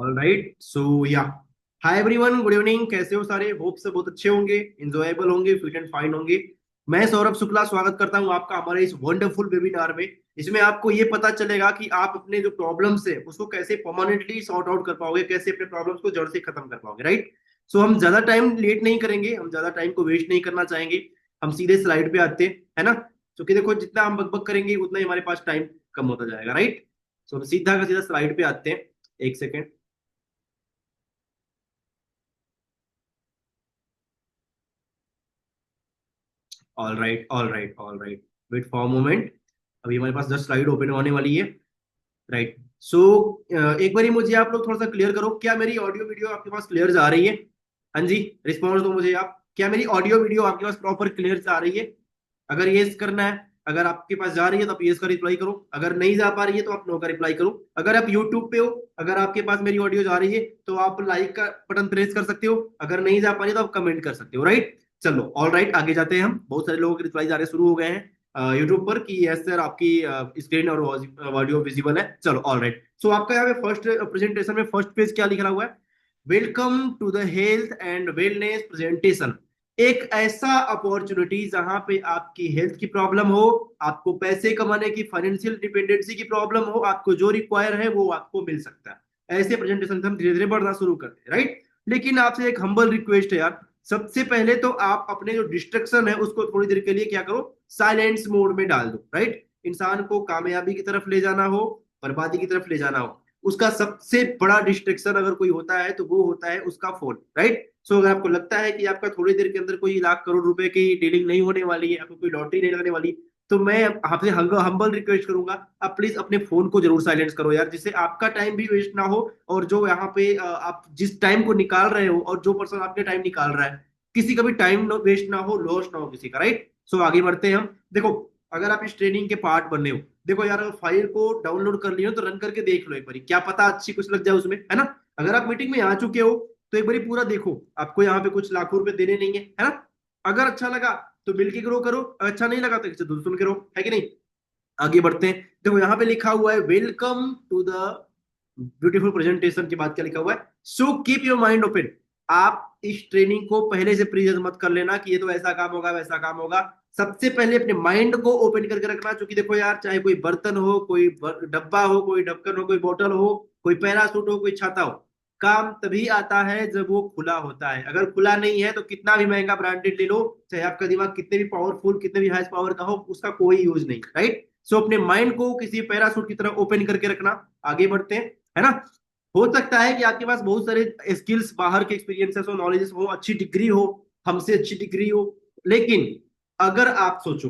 All right सो या hi everyone, good evening. कैसे हो सारे? होप से बहुत अच्छे होंगे, इंजॉयबल होंगे, फिट एंड फाइन होंगे। मैं सौरभ शुक्ला स्वागत करता हूं आपका हमारे इस वंडरफुल वेबिनार में। इसमें आपको ये पता चलेगा कि आप अपने जो प्रॉब्लम्स है उसको कैसे परमानेंटली सॉर्ट आउट कर पाओगे, कैसे अपने प्रॉब्लम्स को जड़ से खत्म कर पाओगे, राइट। सो हम ज्यादा टाइम लेट नहीं करेंगे, हम ज्यादा टाइम को वेस्ट नहीं करना चाहेंगे। हम सीधे स्लाइड पे आते हैं, है ना। क्योंकि देखो, जितना हम बकबक करेंगे उतना ही हमारे पास टाइम कम होता जाएगा, राइट। सो हम सीधा का सीधा स्लाइड पे आते हैं। एक second. All right, all right, all right. Wait for moment. अभी हमारे पास 10 स्लाइड ओपन होने वाली है, राइट। सो एक बार मुझे आप लोग थोड़ा सा क्लियर करो, क्या मेरी ऑडियो वीडियो आपके पास क्लियर जा रही है? हाँ जी, रिस्पॉन्स दो मुझे आप। क्या मेरी ऑडियो वीडियो आपके पास प्रॉपर क्लियर जा रही है? अगर यस करना है, अगर आपके पास जा रही है तो आप यस का रिप्लाई करो, अगर नहीं जा पा रही है तो आप नो का रिप्लाई करो। अगर आप यूट्यूब पे हो, अगर आपके पास मेरी ऑडियो जा रही है तो आप लाइक का बटन प्रेस कर सकते हो, अगर नहीं जा पा रही है तो आप कमेंट कर सकते हो, राइट। चलो ऑल राइट, आगे जाते हैं। हम बहुत सारे लोगों के रिप्लाई आने शुरू हो गए हैं यूट्यूब पर कि यस सर, आपकी स्क्रीन और ऑडियो विजिबल है। चलो ऑल राइट। सो आपका यहाँ पे फर्स्ट प्रेजेंटेशन में फर्स्ट पेज क्या लिखा हुआ है? Welcome to the health and wellness presentation. एक ऐसा अपॉर्चुनिटी जहां पे आपकी हेल्थ की प्रॉब्लम हो, आपको पैसे कमाने की फाइनेंशियल डिपेंडेंसी की प्रॉब्लम हो, आपको जो रिक्वायर है वो आपको मिल सकता है। ऐसे प्रेजेंटेशन से हम धीरे धीरे बढ़ना शुरू करते हैं, राइट। लेकिन आपसे एक हम्बल रिक्वेस्ट है यार। सबसे पहले तो आप अपने जो डिस्ट्रक्शन है उसको थोड़ी देर के लिए क्या करो, साइलेंस मोड में डाल दो, राइट। इंसान को कामयाबी की तरफ ले जाना हो, बर्बादी की तरफ ले जाना हो, उसका सबसे बड़ा डिस्ट्रक्शन अगर कोई होता है तो वो होता है उसका फोन, राइट। सो अगर आपको लगता है कि आपका थोड़ी देर के अंदर कोई लाख करोड़ रुपए की डीलिंग नहीं होने वाली है, आपको कोई लॉटरी नहीं लगने वाली, तो मैं आपसे हम्बल रिक्वेस्ट करूंगा, आप प्लीज अपने फोन को जरूर साइलेंस करो यार, जिससे आपका टाइम भी वेस्ट ना हो। और जो यहाँ पे आप जिस टाइम को निकाल रहे हो और जो पर्सन आपके टाइम निकाल रहा है, किसी का भी टाइम वेस्ट ना हो, लॉस ना हो किसी का, राइट। सो आगे बढ़ते हैं हम। देखो, अगर आप इस ट्रेनिंग के पार्ट बनने हो, देखो यार, अगर फाइल को डाउनलोड कर लियो तो रन करके देख लो एक बार, क्या पता अच्छी कुछ लग जाए उसमें, है ना। अगर आप मीटिंग में आ चुके हो तो एक बार पूरा देखो, आपको यहाँ पे कुछ लाखों रुपए देने नहीं है ना। अगर अच्छा लगा तो मिलके ग्रो करो, अच्छा नहीं लगा तो किसी दूसरे सुन के रहो, है कि नहीं। आगे बढ़ते हैं। देखो यहाँ पे लिखा हुआ है welcome to the beautiful presentation के बाद क्या लिखा हुआ है? So keep your mind open. आप इस ट्रेनिंग को पहले से प्रीजन मत कर लेना कि ये तो ऐसा काम होगा वैसा काम होगा। सबसे पहले अपने माइंड को ओपन करके रखना, क्योंकि देखो यार, चाहे कोई बर्तन हो, कोई डब्बा हो, कोई ढक्कन हो, कोई बोतल हो, कोई पैरासूट हो, कोई छाता हो, काम तभी आता है जब वो खुला होता है। अगर खुला नहीं है तो कितना भी महंगा ब्रांडेड ले लो, चाहे आपका दिमाग कितने भी पावरफुल, कितने भी हाई पावर का हो, उसका कोई यूज नहीं, राइट। सो अपने माइंड को किसी पैरासूट की तरह ओपन करके रखना। आगे बढ़ते हैं, है ना। हो सकता है कि आपके पास बहुत सारे स्किल्स, बाहर के एक्सपीरियंसेस हो, नॉलेजेस हो, अच्छी डिग्री हो, हमसे अच्छी डिग्री हो, लेकिन अगर आप सोचो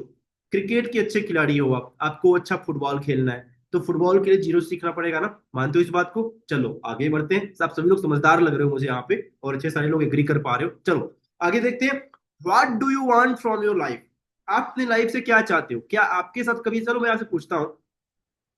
क्रिकेट के अच्छे खिलाड़ी हो, आपको अच्छा फुटबॉल खेलना है, तो फुटबॉल के लिए जीरो सीखना पड़ेगा ना। मानते हो इस बात को? चलो आगे बढ़ते हैं। आप सभी लोग समझदार लग रहे हो मुझे यहाँ पे, और अच्छे सारे लोग एग्री कर पा रहे हो। चलो आगे देखते हैं। What do you want from your life? आप अपनी लाइफ से क्या चाहते हो? क्या आपके साथ कभी, चलो मैं आपसे पूछता हूँ,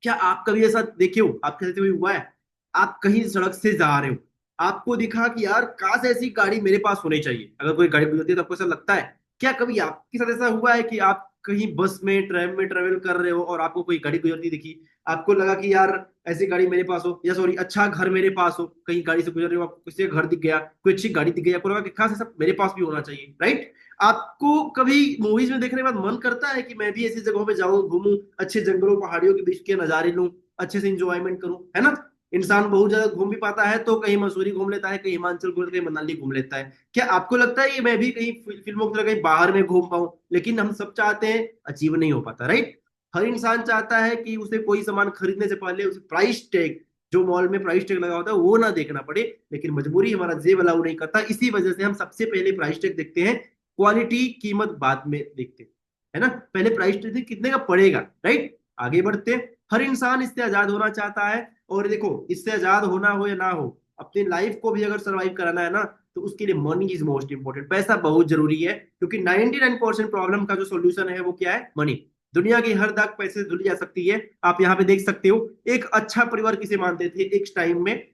क्या आप कभी ऐसा देखे हो, आपके साथ कभी हुआ है? आप कहीं सड़क से जा रहे हो, आपको दिखा कि यार काश ऐसी गाड़ी मेरे पास होनी चाहिए। अगर कोई गाड़ी गुजरती है तो आपको ऐसा लगता है? क्या कभी आपके साथ ऐसा हुआ है कि आप कहीं बस में, ट्रेन में ट्रेवल कर रहे हो और आपको कोई गाड़ी गुजरती दिखी, आपको लगा कि यार ऐसी गाड़ी मेरे पास हो, या सॉरी, अच्छा घर मेरे पास हो, कहीं गाड़ी से गुजर रहे हो, आपको किसी का घर दिख गया, कोई अच्छी गाड़ी दिख गई, आपको लगा कि खास ऐसा मेरे पास भी होना चाहिए, राइट। आपको कभी मूवीज में देखने के बाद मन करता है कि मैं भी ऐसी जगहों पे जाऊं, घूमूं, अच्छे जंगलों पहाड़ियों के बीच के नजारे लूं, अच्छे से इंजॉयमेंट करूं, है ना। इंसान बहुत ज्यादा घूम भी पाता है, तो कहीं मसूरी घूम लेता है, कहीं हिमाचल घूम लेता है, कहीं मनाली घूम लेता है। क्या आपको लगता है कि मैं भी कहीं फिल्मों की तरह कहीं बाहर में घूम पाऊं? लेकिन हम सब चाहते हैं, अचीव नहीं हो पाता, राइट। हर इंसान चाहता है कि उसे कोई सामान खरीदने से पहले उसे प्राइस टैग, जो मॉल में प्राइस टैग लगा होता है, वो ना देखना पड़े। लेकिन मजबूरी हमारा जेब अलाउ नहीं करता, इसी वजह से हम सबसे पहले प्राइस टैग देखते हैं, क्वालिटी कीमत बाद में देखते हैं, है ना। पहले प्राइस टैग कितने का पड़ेगा, राइट। आगे बढ़ते हैं। हर इंसान इससे आजाद होना चाहता है। और देखो, इससे आजाद होना हो या ना हो, अपनी लाइफ को भी अगर सरवाइव कराना है ना, तो उसके लिए मनी इज मोस्ट इंपॉर्टेंट। पैसा बहुत जरूरी है, क्योंकि 99% प्रॉब्लम का जो सोल्यूशन है वो क्या है? मनी। दुनिया की हर दाग पैसे से धुली जा सकती है। आप यहाँ पे देख सकते हो, एक अच्छा परिवार किसे मानते थे एक टाइम में,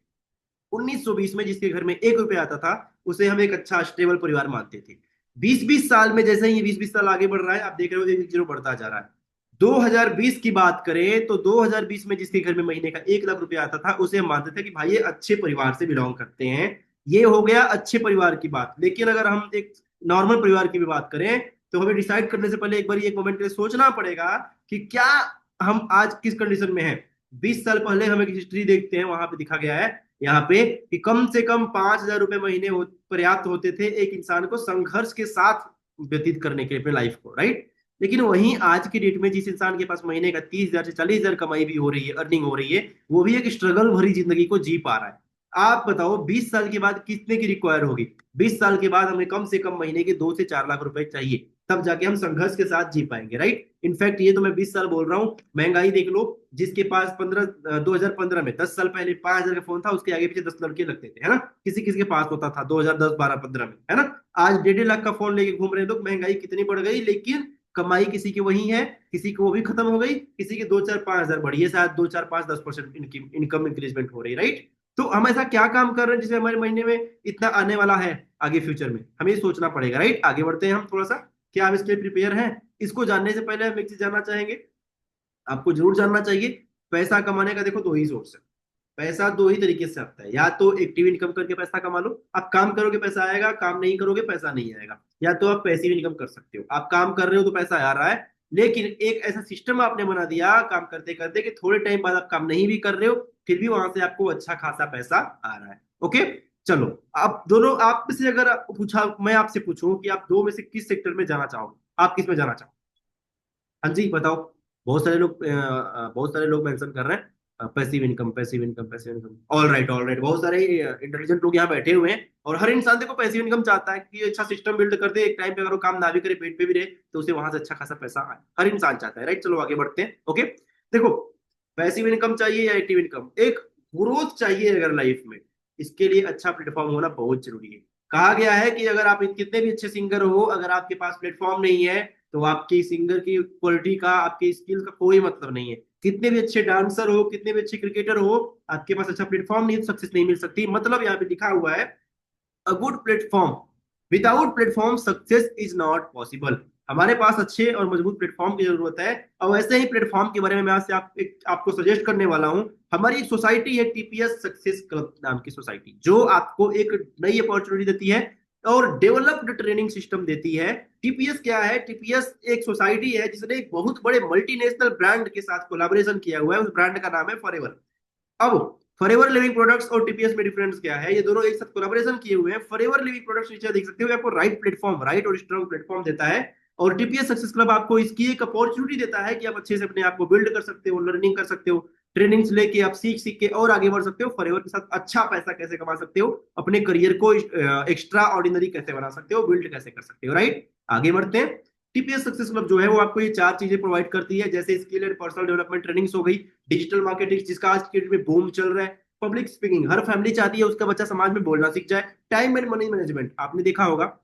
1920 में, जिसके घर में 1 रुपया आता था, उसे हम एक अच्छा स्टेबल परिवार मानते थे। 20-20 साल में, जैसे ही 20-20 साल आगे बढ़ रहा है, आप देख रहे हो एक जीरो बढ़ता जा रहा है। 2020 की बात करें तो 2020 में जिसके घर में महीने का 1 लाख रुपया आता था उसे हम मानते थे कि भाई ये अच्छे परिवार से बिलोंग करते हैं। ये हो गया अच्छे परिवार की बात। लेकिन अगर हम एक नॉर्मल परिवार की भी बात करें तो हमें डिसाइड करने से पहले एक बार एक मोमेंट के लिए सोचना पड़ेगा कि क्या हम आज किस कंडीशन में हैं। 20 साल पहले हम एक हिस्ट्री देखते हैं, वहां पे दिखा गया है यहाँ पे कि कम से कम 5,000 रुपए महीने पर्याप्त होते थे एक इंसान को संघर्ष के साथ व्यतीत करने के लिए अपने लाइफ को, राइट। लेकिन वहीं आज की डेट में जिस इंसान के पास महीने का 30,000 से 40,000 कमाई भी हो रही है, अर्निंग हो रही है, वो भी एक स्ट्रगल भरी जिंदगी को जी पा रहा है। आप बताओ 20 साल के बाद कितने की रिक्वायर होगी? 20 साल के बाद हमें कम से कम महीने के 2 से 4 लाख रुपए चाहिए, तब जाके हम संघर्ष के साथ जी पाएंगे, राइट। इनफैक्ट ये तो मैं 20 साल बोल रहा हूँ, महंगाई देख लो। जिसके पास 2015 में 10 साल पहले 5,000 का फोन था, उसके आगे पीछे 10 लड़के लगते थे, है ना। किसी किसी के पास होता था 2010, 12, 15 में, है ना। आज 1.5 लाख का फोन लेके घूम रहे हैं लोग। महंगाई कितनी बढ़ गई, लेकिन कमाई किसी की वही है, किसी की वो भी खत्म हो गई, किसी की 2, 4, 5 हजार बढ़ी है, शायद 2, 4, 5, 10% इनकम इंक्रीजमेंट हो रही है, राइट। तो हम ऐसा क्या काम कर रहे हैं जिससे हमारे महीने में इतना आने वाला है आगे फ्यूचर में, हमें ये सोचना पड़ेगा, राइट। आगे बढ़ते हैं हम थोड़ा सा। क्या आप इसके लिए प्रिपेयर हैं? इसको जानने से पहले हम एक चीज जानना चाहेंगे, आपको जरूर जानना चाहिए। पैसा कमाने का देखो दो ही सोर्स है। पैसा दो ही तरीके से आता है, या तो एक्टिव इनकम करके पैसा कमा लो, आप काम करोगे पैसा आएगा, काम नहीं करोगे पैसा नहीं आएगा। या तो आप पैसिव इनकम कर सकते हो, आप काम कर रहे हो तो पैसा आ रहा है, लेकिन एक ऐसा सिस्टम आपने बना दिया काम करते करते कि थोड़े टाइम बाद आप काम नहीं भी कर रहे हो, फिर भी वहां से आपको अच्छा खासा पैसा आ रहा है। ओके, चलो। आप दोनों, आप से अगर पूछा, मैं आपसे पूछूं कि आप दो में से किस सेक्टर में जाना चाहोगे, आप किस में जाना चाहोगे? हाँ जी बताओ। बहुत सारे लोग मेंशन कर रहे हैं passive income, passive income, passive income. All right, all right. बहुत सारे इंटेलिजेंट लोग यहाँ बैठे हुए हैं, और हर इंसान देखो पैसिव इनकम चाहता है कि अच्छा सिस्टम बिल्ड कर दे, एक टाइम पे अगर वो काम ना भी करे, पेट पे भी रहे, तो उसे वहां से अच्छा खासा पैसा आए। हर इंसान चाहता है, राइट। चलो आगे बढ़ते हैं। ओके, देखो, पैसिव इनकम चाहिए या एक्टिव इनकम, एक ग्रोथ चाहिए अगर लाइफ में, इसके लिए अच्छा प्लेटफॉर्म होना बहुत जरूरी है। कहा गया है कि अगर आप कितने भी अच्छे सिंगर हो, अगर आपके पास प्लेटफॉर्म नहीं है तो आपकी सिंगर की क्वालिटी का, आपके स्किल का कोई मतलब नहीं है। कितने भी अच्छे डांसर हो, कितने भी अच्छे क्रिकेटर हो, आपके पास अच्छा प्लेटफॉर्म नहीं, सक्सेस नहीं मिल सकती। मतलब यहाँ पे लिखा हुआ है, a good platform, without platform success is not possible. हमारे पास अच्छे और मजबूत प्लेटफॉर्म की जरूरत है। और वैसे ही प्लेटफॉर्म के बारे में मैं आपसे आपको सजेस्ट करने वाला हूं। हमारी एक सोसाइटी है टीपीएस सक्सेस क्लब नाम की सोसाइटी, जो आपको एक नई अपॉर्चुनिटी देती है और डेवलप्ड ट्रेनिंग सिस्टम देती है। टीपीएस क्या है? टीपीएस एक सोसाइटी है जिसने एक बहुत बड़े मल्टीनेशनल ब्रांड के साथ कोलैबोरेशन किया हुआ है। उस ब्रांड का नाम है फॉरएवर। अब फॉरएवर लिविंग प्रोडक्ट्स और टीपीएस में डिफरेंस क्या है? ये दोनों एक साथ कोलैबोरेशन किए हुए हैं। फॉरएवर लिविंग प्रोडक्ट्स नीचे देख सकते हो, आपको राइट प्लेटफॉर्म, राइट और स्ट्रॉन्ग प्लेटफॉर्म देता है। और टीपीएस सक्सेस क्लब आपको इसकी एक अपॉर्चुनिटी देता है कि आप अच्छे से अपने आप को बिल्ड कर सकते हो, लर्निंग कर सकते हो, ट्रेनिंग्स लेके आप सीख सीख के और आगे बढ़ सकते हो। फॉरएवर के साथ अच्छा पैसा कैसे कमा सकते हो, अपने करियर को एक्स्ट्रा ऑर्डिनरी कैसे बना सकते हो, बिल्ड कैसे कर सकते हो, राइट। आगे बढ़ते हैं। टीपीएस सक्सेस क्लब जो है वो आपको ये चार चीजें प्रोवाइड करती है, जैसे skill and personal development trainings हो गई, डिजिटल मार्केटिंग जिसका आज के डेट में बूम चल रहा है, पब्लिक स्पीकिंग, हर फैमिली चाहती है उसका बच्चा समाज में बोलना सीख जाए, टाइम एंड मनी मैनेजमेंट। आपने देखा होगा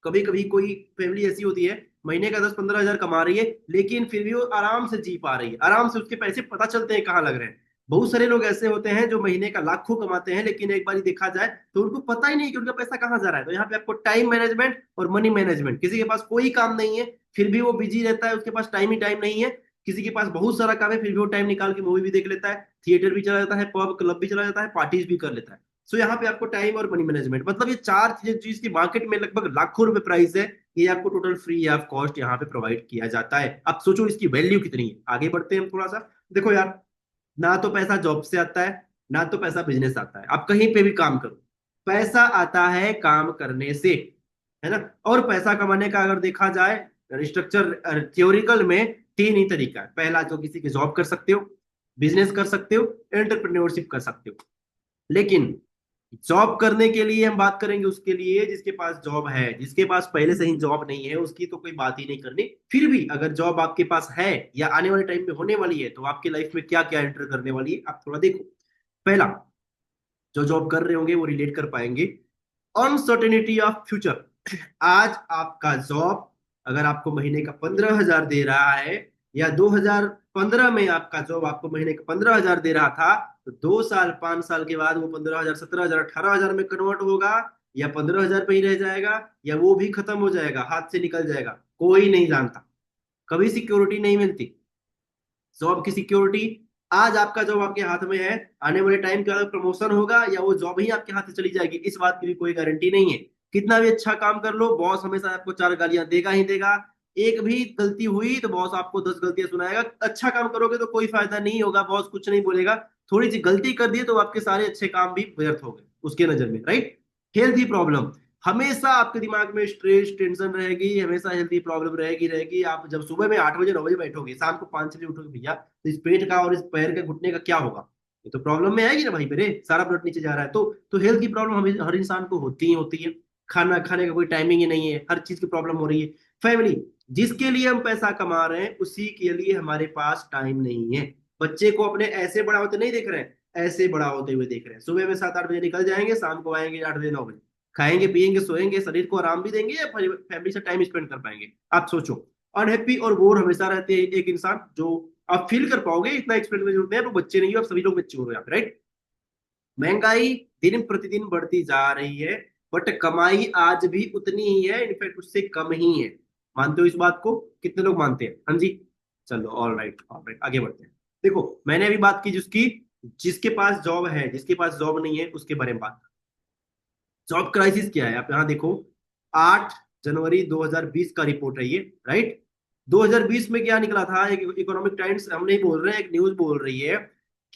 कभी कभी कोई फैमिली ऐसी होती है, महीने का 10-15 हजार कमा रही है, लेकिन फिर भी वो आराम से जी पा रही है, आराम से उसके पैसे पता चलते हैं कहाँ लग रहे हैं। बहुत सारे लोग ऐसे होते हैं जो महीने का लाखों कमाते हैं, लेकिन एक बार देखा जाए तो उनको पता ही नहीं कि उनका पैसा कहाँ जा रहा है। तो यहाँ पे आपको टाइम मैनेजमेंट और मनी मैनेजमेंट, किसी के पास कोई काम नहीं है फिर भी वो बिजी रहता है, उसके पास टाइम ही टाइम नहीं है। किसी के पास बहुत सारा काम है फिर भी वो टाइम निकाल के मूवी भी देख लेता है, थिएटर भी चला जाता है, पब क्लब भी चला जाता है, पार्टीज भी कर लेता है। सो यहाँ पे आपको टाइम और मनी मैनेजमेंट, मतलब ये चार चीजें चीज की मार्केट में लगभग लाखों रुपए प्राइस है, ये आपको टोटल फ्री ऑफ कॉस्ट यहाँ पे प्रोवाइड किया जाता है। आप सोचो इसकी वैल्यू कितनी है। आगे बढ़ते हैं हम थोड़ा सा। देखो यार, ना तो पैसा जॉब से आता है, ना तो पैसा बिजनेस आता है, आप कहीं पे भी काम करो, पैसा आता है काम करने से, है ना। और पैसा कमाने का अगर देखा जाए स्ट्रक्चर थियोरिकल में, तीन ही तरीका है। पहला, तो किसी की जॉब कर सकते हो, बिजनेस कर सकते हो, एंटरप्रेन्योरशिप कर सकते हो। लेकिन जॉब करने के लिए हम बात करेंगे उसके लिए जिसके पास जॉब है, जिसके पास पहले से ही जॉब नहीं है उसकी तो कोई बात ही नहीं करनी। फिर भी अगर जॉब आपके पास है या आने वाले टाइम में होने वाली है, तो आपकी लाइफ में क्या क्या एंटर करने वाली है आप थोड़ा देखो। पहला, जो जॉब कर रहे होंगे वो रिलेट कर पाएंगे, अनसर्टेनिटी ऑफ फ्यूचर। आज आपका जॉब अगर आपको महीने का 15,000 दे रहा है, या 2015 में आपका जॉब आपको महीने का 15,000 दे रहा था, तो 2 साल 5 साल के बाद वो 15,000, 17,000, 18,000 में कन्वर्ट होगा, या 15,000 पे ही रह जाएगा, या वो भी खत्म हो जाएगा, हाथ से निकल जाएगा, कोई नहीं जानता। कभी सिक्योरिटी नहीं मिलती। जॉब की सिक्योरिटी, आज आपका जॉब आपके हाथ में है, आने वाले टाइम के बाद प्रमोशन होगा या वो जॉब ही आपके हाथ से चली जाएगी, इस बात की भी कोई गारंटी नहीं है। कितना भी अच्छा काम कर लो, बॉस हमेशा आपको चार गालियां देगा ही देगा। एक भी गलती हुई तो बॉस आपको 10 गलतियां सुनाएगा। अच्छा काम करोगे तो कोई फायदा नहीं होगा, बॉस कुछ नहीं बोलेगा। थोड़ी सी गलती कर दी तो आपके सारे अच्छे काम भी व्यर्थ हो गए उसके नजर में, राइट। हेल्थ प्रॉब्लम, हमेशा आपके दिमाग में स्ट्रेस टेंशन रहेगी, हमेशा हेल्थी प्रॉब्लम रहेगी रहेगी। आप जब सुबह में 8 बजे 9 बजे बैठोगे, शाम को 5 बजे उठोगे भैया, तो इस पेट का और इस पैर के घुटने का क्या होगा? ये तो प्रॉब्लम में आएगी ना भाई मेरे, सारा ब्लड नीचे जा रहा है। तो हेल्थ की प्रॉब्लम हमें हर इंसान को होती ही होती है। खाना खाने का कोई टाइमिंग ही नहीं है, हर चीज की प्रॉब्लम हो रही है। फैमिली, जिसके लिए हम पैसा कमा रहे हैं उसी के लिए हमारे पास टाइम नहीं है। बच्चे को अपने ऐसे बड़ा होते नहीं देख रहे हैं, ऐसे बड़ा होते हुए देख रहे हैं। सुबह में 7 8 बजे निकल जाएंगे, शाम को आएंगे 8 बजे 9 बजे, खाएंगे पिएंगे सोएंगे, शरीर को आराम भी देंगे या फैमिली से टाइम स्पेंड कर पाएंगे? आप सोचो। अनहैप्पी और बोर हमेशा रहते हैं एक इंसान, जो आप फील कर पाओगे, इतना एक्सपेक्ट में जरूरत है। आप बच्चे नहीं हो, आप सभी लोग बच्चे हो रहे हैं, राइट। महंगाई दिन प्रतिदिन बढ़ती जा रही है, बट कमाई आज भी उतनी ही है, इनफैक्ट उससे कम ही है। मानते हो इस बात को? कितने लोग मानते हैं? हाँ जी। चलो, ऑल राइट ऑल राइट, आगे बढ़ते हैं। देखो, मैंने अभी बात की जिसकी, जिसके पास जॉब है, जिसके पास जॉब नहीं है उसके बारे में बात। जॉब क्राइसिस क्या है आप यहाँ देखो। 8 जनवरी 2020 का रिपोर्ट है ये, राइट। 2020 में क्या निकला था, एक इकोनॉमिक टाइम्स, हम नहीं बोल रहे हैं, एक न्यूज बोल रही है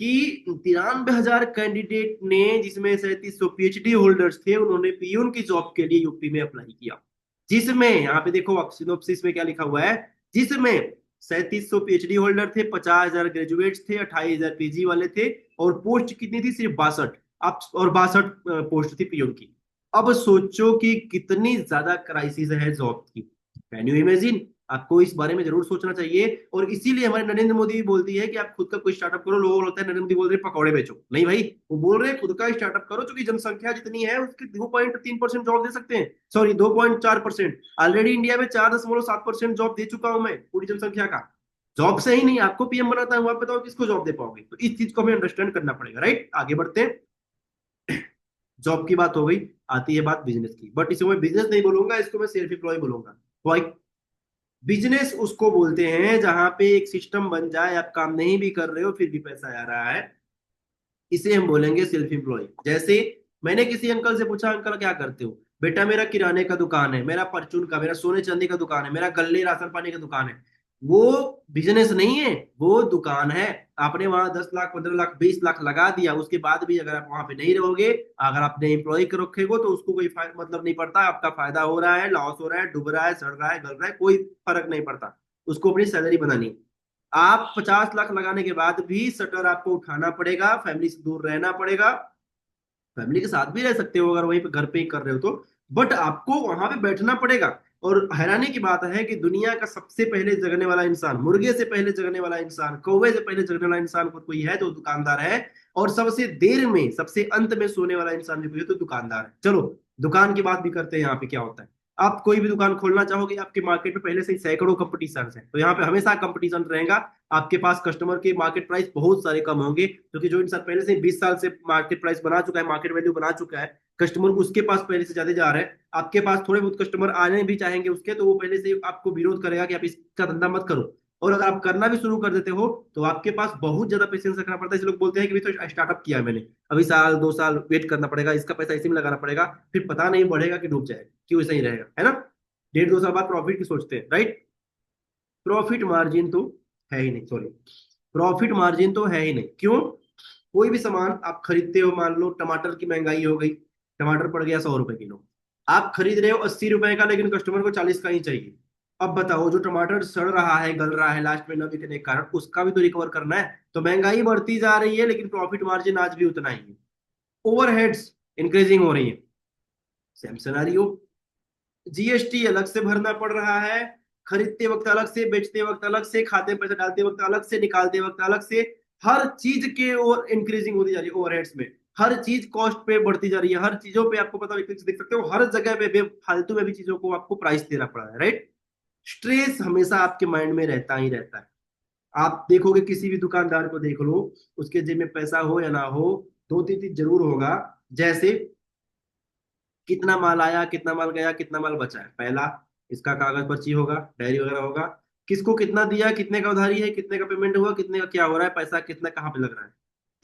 कि 93,000 कैंडिडेट ने, जिसमें 3700 पीएचडी होल्डर्स थे, उन्होंने पीयून की जॉब के लिए यूपी में अप्लाई किया। जिसमें यहाँ पे देखो सिनोप्सिस में क्या लिखा हुआ है, जिसमें 3700 पीएचडी होल्डर थे, 50,000 ग्रेजुएट्स थे, 28,000 पीजी वाले थे, और पोस्ट कितनी थी? सिर्फ 62। अब और 62 पोस्ट थी पीयून की। अब सोचो कि कितनी ज्यादा क्राइसिस है जॉब की। Can you imagine? आपको इस बारे में जरूर सोचना चाहिए। और इसीलिए हमारे नरेंद्र मोदी भी बोलती है कि आप खुद का कोई स्टार्टअप करो। लोगों को लगता है नरेंद्र मोदी बोल रहे हैं पकौड़े बेचो, नहीं भाई। वो बोल रहे हैं खुद का स्टार्टअप करो, क्योंकि जनसंख्या जितनी है उसके 2.3% जॉब दे सकते हैं, सॉरी 2.4%। ऑलरेडी इंडिया में 4.7% जॉब दे चुका हूं मैं पूरी जनसंख्या का। जॉब से ही नहीं, आपको पीएम बनाता हूं, आप बताओ किसको जॉब दे पाओगे? तो इस चीज को हमें अंडरस्टैंड करना पड़ेगा, राइट। आगे बढ़ते हैं। जॉब की बात हो गई, आती है बात बिजनेस की, बट इसको मैं बिजनेस नहीं बोलूंगा, इसको मैं सेल्फ एम्प्लॉय बोलूंगा। वाई? बिजनेस उसको बोलते हैं जहां पे एक सिस्टम बन जाए, आप काम नहीं भी कर रहे हो फिर भी पैसा आ रहा है, इसे हम बोलेंगे सेल्फ एम्प्लॉय। जैसे मैंने किसी अंकल से पूछा, अंकल क्या करते हो? बेटा मेरा किराने का दुकान है, मेरा परचून का, मेरा सोने चांदी का दुकान है, मेरा गल्ले राशन पानी का दुकान है। वो बिजनेस नहीं है, वो दुकान है। आपने वहां 10 लाख 15 लाख 20 लाख लगा दिया, उसके बाद भी अगर आप वहां पे नहीं रहोगे, अगर आपने एम्प्लॉय को रखेगो, तो उसको कोई मतलब नहीं पड़ता आपका फायदा हो रहा है, लॉस हो रहा है, डूब रहा है, सड़ रहा है, गल रहा है, कोई फर्क नहीं पड़ता। उसको अपनी सैलरी बनानी है। आप 50 लाख लगाने के बाद भी शटर आपको उठाना पड़ेगा, फैमिली से दूर रहना पड़ेगा। फैमिली के साथ भी रह सकते हो अगर वहीं पे घर पे ही कर रहे हो तो, बट आपको वहां पे बैठना पड़ेगा। और हैरानी की बात है कि दुनिया का सबसे पहले जगने वाला इंसान, मुर्गे से पहले जगने वाला इंसान, कौवे से पहले जगने वाला इंसान को कोई है तो दुकानदार है। और सबसे देर में, सबसे अंत में सोने वाला इंसान भी कोई है तो दुकानदार है। चलो, दुकान की बात भी करते हैं। यहाँ पे क्या होता है, आप कोई भी दुकान खोलना चाहोगे, आपके मार्केट में पहले से ही सैकड़ों कंपटीशन है, तो यहाँ पे हमेशा कंपटीशन रहेगा। आपके पास कस्टमर के मार्केट प्राइस बहुत सारे कम होंगे, क्योंकि जो इंसान पहले से 20 साल से मार्केट प्राइस बना चुका है, मार्केट वैल्यू बना चुका है, कस्टमर उसके पास पहले से ज्यादा जा रहे हैं। आपके पास थोड़े बहुत कस्टमर आने भी चाहेंगे उसके, तो वो पहले से आपको विरोध करेगा कि आप इसका धंधा मत करो। और अगर आप करना भी शुरू कर देते हो तो आपके पास बहुत ज्यादा पेशेंस रखना पड़ता है। इसलिए लोग बोलते हैं कि भी तो स्टार्टअप किया है मैंने, अभी साल 2 साल वेट करना पड़ेगा, इसका पैसा इसी में लगाना पड़ेगा, फिर पता नहीं बढ़ेगा कि डूब जाएगा, क्यों ऐसा ही रहेगा, है ना। 1.5 2 साल बाद प्रॉफिट की सोचते हैं, राइट। प्रॉफिट मार्जिन तो है ही नहीं, सॉरी, प्रॉफिट मार्जिन तो है ही नहीं। क्यों? कोई भी सामान आप खरीदते हो, मान लो टमाटर की महंगाई हो गई, टमाटर पड़ गया 100 रुपए किलो, आप खरीद रहे हो 80 रुपए का, लेकिन कस्टमर को 40 का ही चाहिए। अब बताओ, जो टमाटर सड़ रहा है, गल रहा है, लास्ट में न बिकने के कारण, उसका भी तो रिकवर करना है। तो महंगाई बढ़ती जा रही है, लेकिन प्रॉफिट मार्जिन आज भी उतना ही है। ओवरहेड्स इंक्रीजिंग हो रही है, सेम सिनेरियो। जीएसटी अलग से भरना पड़ रहा है, खरीदते वक्त अलग से, बेचते वक्त अलग से, खाते पैसे डालते वक्त अलग से, निकालते वक्त अलग से। हर चीज के ओवर इंक्रीजिंग होती जा रही है ओवरहेड्स में। हर चीज कॉस्ट पे बढ़ती जा रही है, हर चीजों पे आपको पता, देख सकते हो हर जगह पे फालतू में भी चीजों को आपको प्राइस देना पड़ रहा है, राइट। स्ट्रेस हमेशा आपके माइंड में रहता ही रहता है। आप देखोगे किसी भी दुकानदार को देख लो, उसके जेब में पैसा हो या ना हो, दो तीन चीज जरूर होगा। जैसे कितना माल आया, कितना माल गया, कितना माल बचा है, पहला इसका कागज पर्ची होगा, डायरी वगैरह होगा। किसको कितना दिया, कितने का उधारी है, कितने का पेमेंट हुआ, कितने का क्या हो रहा है, पैसा कितना कहाँ पे लग रहा है।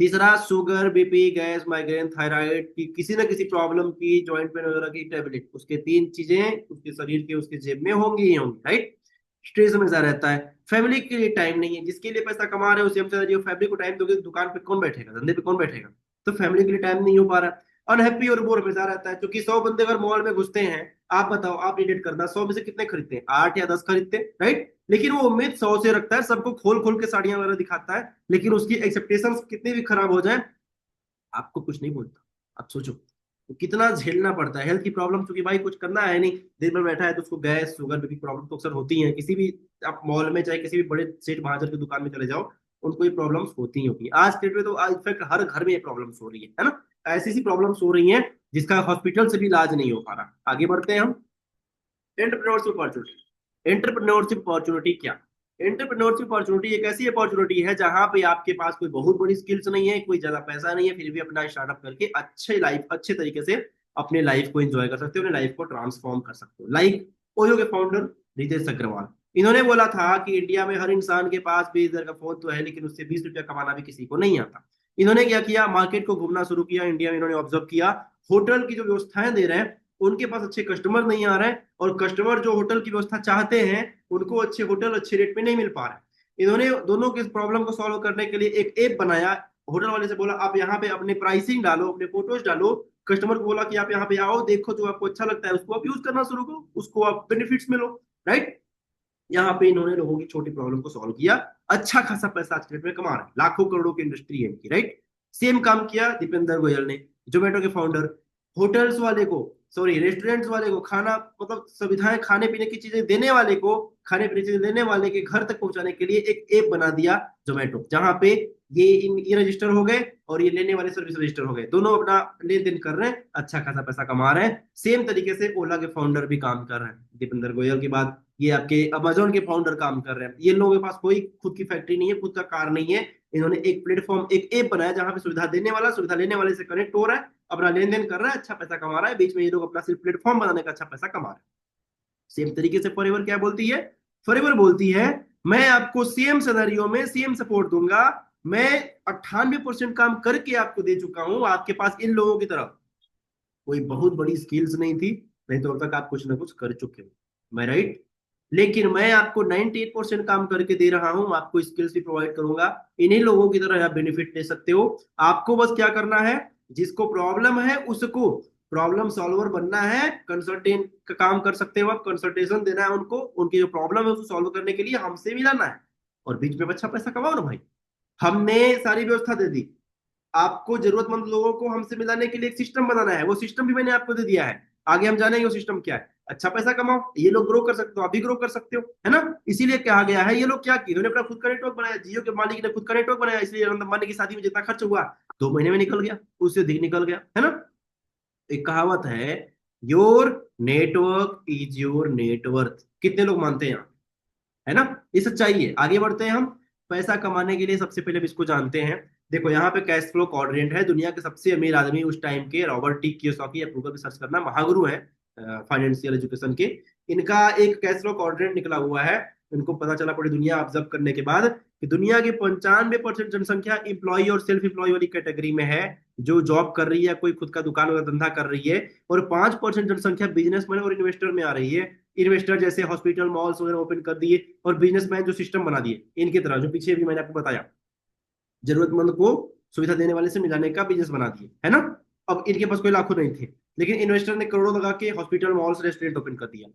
तीसरा, sugar, BP, gas, migraine, thyroid की किसी ना किसी प्रॉब्लम की, जॉइंट पेन वगैरह की टेबलेट, उसके तीन चीजें उसके शरीर के उसके जेब में होंगी ही होंगी, राइट। स्ट्रेस हमेशा रहता है, फैमिली के लिए टाइम नहीं है, जिसके लिए पैसा कमा रहे हो उसे हमसे फैमिली को टाइम दोगे, दुकान पे कौन बैठेगा, धंधे पे कौन बैठेगा। तो फैमिली के लिए टाइम नहीं हो पा रहा। अनहैप्पी और बोर हमेशा रहता है, क्योंकि 100 बंदे अगर मॉल में घुसते हैं, आप बताओ, आप डिटेक्ट करना, 100 में से कितने खरीदते हैं, 8 या 10 खरीदते हैं, राइट। लेकिन वो उम्मीद 100 से रखता है, सबको खोल खोल के साड़ियां वगैरह दिखाता है, लेकिन उसकी एक्सपेक्टेशंस कितनी भी खराब हो जाए, आपको कुछ नहीं बोलता। आप सोचो तो कितना झेलना पड़ता है हेल्थ की प्रॉब्लम, क्योंकि भाई कुछ करना है नहीं, दिन भर बैठा है तो उसको गैस, शुगर, बीपी प्रॉब्लम तो अक्सर होती है किसी भी, आप मॉल में चाहे किसी भी बड़े सेठ महाजन की दुकान में चले जाओ, उनको ये प्रॉब्लम्स होती ही होती है। आज के डेट में तो इनफैक्ट हर घर में ये प्रॉब्लम्स हो रही है ना। ऐसी सी प्रॉब्लम्स हो रही हैं जिसका हॉस्पिटल से भी इलाज नहीं हो पा रहा। आगे बढ़ते हैं हम। Entrepreneurship opportunity. एंटरप्रेन्योरशिप अपॉर्चुनिटी क्या? एंटरप्रेन्योरशिप अपॉर्चुनिटी एक ऐसी अपॉर्चुनिटी है जहां पे आपके पास कोई बहुत बड़ी स्किल्स नहीं है, कोई ज्यादा पैसा नहीं है, फिर भी अपना स्टार्टअप करके अच्छे लाइफ, अच्छे तरीके से अपने लाइफ को एंजॉय कर सकते हो, अपने लाइफ को ट्रांसफॉर्म कर सकते हो। लाइक ओयो के फाउंडर रितेश अग्रवाल, इन्होंने बोला था कि इंडिया में हर इंसान के पास 20,000 का फोन तो है, लेकिन उससे 20 रुपया कमाना भी किसी को नहीं आता। इन्होंने क्या किया, मार्केट को घूमना शुरू किया, इंडिया में इन्होंने ऑब्जर्व किया, होटल की जो व्यवस्थाएं दे रहे हैं उनके पास अच्छे कस्टमर नहीं आ रहे हैं, और कस्टमर जो होटल की व्यवस्था चाहते हैं उनको अच्छे होटल अच्छे रेट में नहीं मिल पा रहे। इन्होंने दोनों के प्रॉब्लम को सॉल्व करने के लिए एक ऐप बनाया। होटल वाले से बोला आप यहाँ पे अपने प्राइसिंग डालो, अपने फोटोज डालो, कस्टमर को बोला कि आप यहाँ पे आओ, देखो जो आपको अच्छा लगता है उसको आप यूज करना शुरू करो, उसको आप बेनिफिट्स मिलो, राइट। यहाँ पे इन्होंने लोगों की छोटी प्रॉब्लम को सॉल्व किया, अच्छा खासा पैसा आज के डेट में कमा रहे हैं, लाखों करोड़ों की इंडस्ट्री है इनकी, राइट। सेम काम किया दीपेंद्र गोयल ने, जोमेटो के फाउंडर। होटल्स वाले को, सॉरी रेस्टोरेंट्स वाले को, खाना मतलब सुविधाएं, खाने पीने की चीजें देने वाले को, खाने पीने की चीजें देने वाले के घर तक पहुंचाने के लिए एक ऐप बना दिया जोमेटो, जहां पे ये रजिस्टर हो गए और ये लेने वाले सर्विस रजिस्टर हो गए, दोनों अपना लेन देन कर रहे हैं, अच्छा खासा पैसा कमा रहे हैं। सेम तरीके से ओला के फाउंडर भी काम कर रहे हैं, दीपेंद्र गोयल के बाद ये आपके अमेजोन के फाउंडर काम कर रहे हैं। ये लोगों के पास कोई खुद की फैक्ट्री नहीं है, खुद का कार नहीं है, इन्होंने एक प्लेटफॉर्म, एक ऐप बनाया जहां पे सुविधा देने वाला सुविधा लेने वाले से कनेक्ट हो रहा है, अपना लेन देन कर रहा है, अच्छा पैसा कमा रहा है, बीच में ये लोग अपना सिर्फ प्लेटफॉर्म बनाने का अच्छा पैसा कमा रहे हैं। सेम तरीके से फॉरएवर क्या बोलती है? फॉरएवर बोलती है मैं आपको सेम सिनेरियो में सेम सपोर्ट दूंगा, मैं 98% काम करके आपको दे चुका हूं, आपके पास इन लोगों की तरह कोई बहुत बड़ी स्किल्स नहीं थी, नहीं तो अब तक आप कुछ ना कुछ कर चुके हो, मैं राइट। लेकिन मैं आपको 98% काम करके दे रहा हूं, आपको स्किल्स भी प्रोवाइड करूंगा, इन्हीं लोगों की तरह आप बेनिफिट ले सकते हो। आपको बस क्या करना है, जिसको प्रॉब्लम है उसको प्रॉब्लम सॉल्वर बनना है, कंसल्टेंट का काम कर सकते हो आप, कंसल्टेशन देना है उनको, उनकी जो प्रॉब्लम है उसको सॉल्व करने के लिए हमसे मिलाना है, और बीच में अच्छा पैसा कमाओ ना भाई। हमने सारी व्यवस्था दे दी, आपको जरूरतमंद लोगों को हमसे मिलाने के लिए एक सिस्टम बनाना है, वो सिस्टम भी मैंने आपको दे दिया है। आगे हम जानेंगे वो सिस्टम क्या है, अच्छा पैसा कमाओ, ये लोग ग्रो कर सकते हो, आप भी ग्रो कर सकते हो, है ना। इसीलिए कहा गया है, ये लोग क्या किए, इन्होंने अपना खुद का नेटवर्क बनाया, जियो के मालिक ने खुद का नेटवर्क बनाया, इसलिए अंबानी की शादी में जितना खर्च हुआ 2 महीने में निकल गया, उससे अधिक निकल गया, है ना। एक कहावत है, your network is your net worth, कितने लोग मानते हैं यहाँ, है ना। ये सच्चाई है। आगे बढ़ते हैं हम। पैसा कमाने के लिए सबसे पहले हम इसको जानते हैं। देखो यहाँ पे कैश फ्लो क्वाड्रेंट है, दुनिया के सबसे अमीर आदमी उस टाइम के रॉबर्ट टी कियोसाकी, आप गूगल पे सर्च करना, महागुरु है फाइनेंशियल एजुकेशन के। इनका एक कैश फ्लो क्वाड्रेंट निकला हुआ है। इनको पता चला पूरी दुनिया ऑब्जर्व करने के बाद कि दुनिया की 95% जनसंख्या इंप्लॉय और सेल्फ इंप्लॉय वाली कैटेगरी में है, जो जॉब कर रही है, कोई खुद का दुकान वगैरह धंधा कर रही है, और 5% जनसंख्या बिजनेसमैन और इन्वेस्टर में आ रही है। इन्वेस्टर जैसे हॉस्पिटल, मॉल्स वगैरह ओपन कर दिए, और बिजनेसमैन जो सिस्टम बना दिए इनकी तरह, जो पीछे भी मैंने आपको बताया, जरूरतमंद को सुविधा देने वाले से मिलाने का बिजनेस बना दिए, है ना। अब इनके पास कोई लाखों नहीं थे, लेकिन इन्वेस्टर ने करोड़ों लगा के हॉस्पिटल, मॉल्स, रेस्टोरेंट ओपन कर दिया।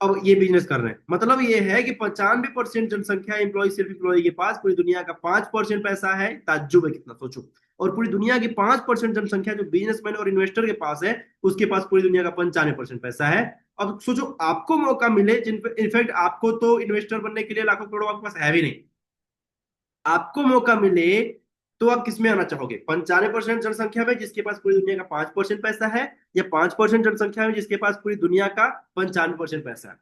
अब ये बिजनेस कर रहे हैं, मतलब ये है कि 95% जनसंख्या एम्प्लॉय सेल्फ एम्प्लॉय के पास, पूरी दुनिया का 5% पैसा है, ताज्जुब है कितना, सोचो। और पूरी दुनिया की 5% जनसंख्या जो बिजनेसमैन और इन्वेस्टर के पास है, उसके पास पूरी दुनिया का 95% पैसा है। अब सोचो आपको मौका मिले, जिन इनफैक्ट आपको तो इन्वेस्टर बनने के लिए लाखों करोड़ आपके पास है भी नहीं, आपको मौका मिले तो आप किसमें आना चाहोगे? 95% जनसंख्या में जिसके पास पूरी दुनिया का 5% पैसा है, या 5% जनसंख्या में जिसके पास पूरी दुनिया का 95% पैसा है?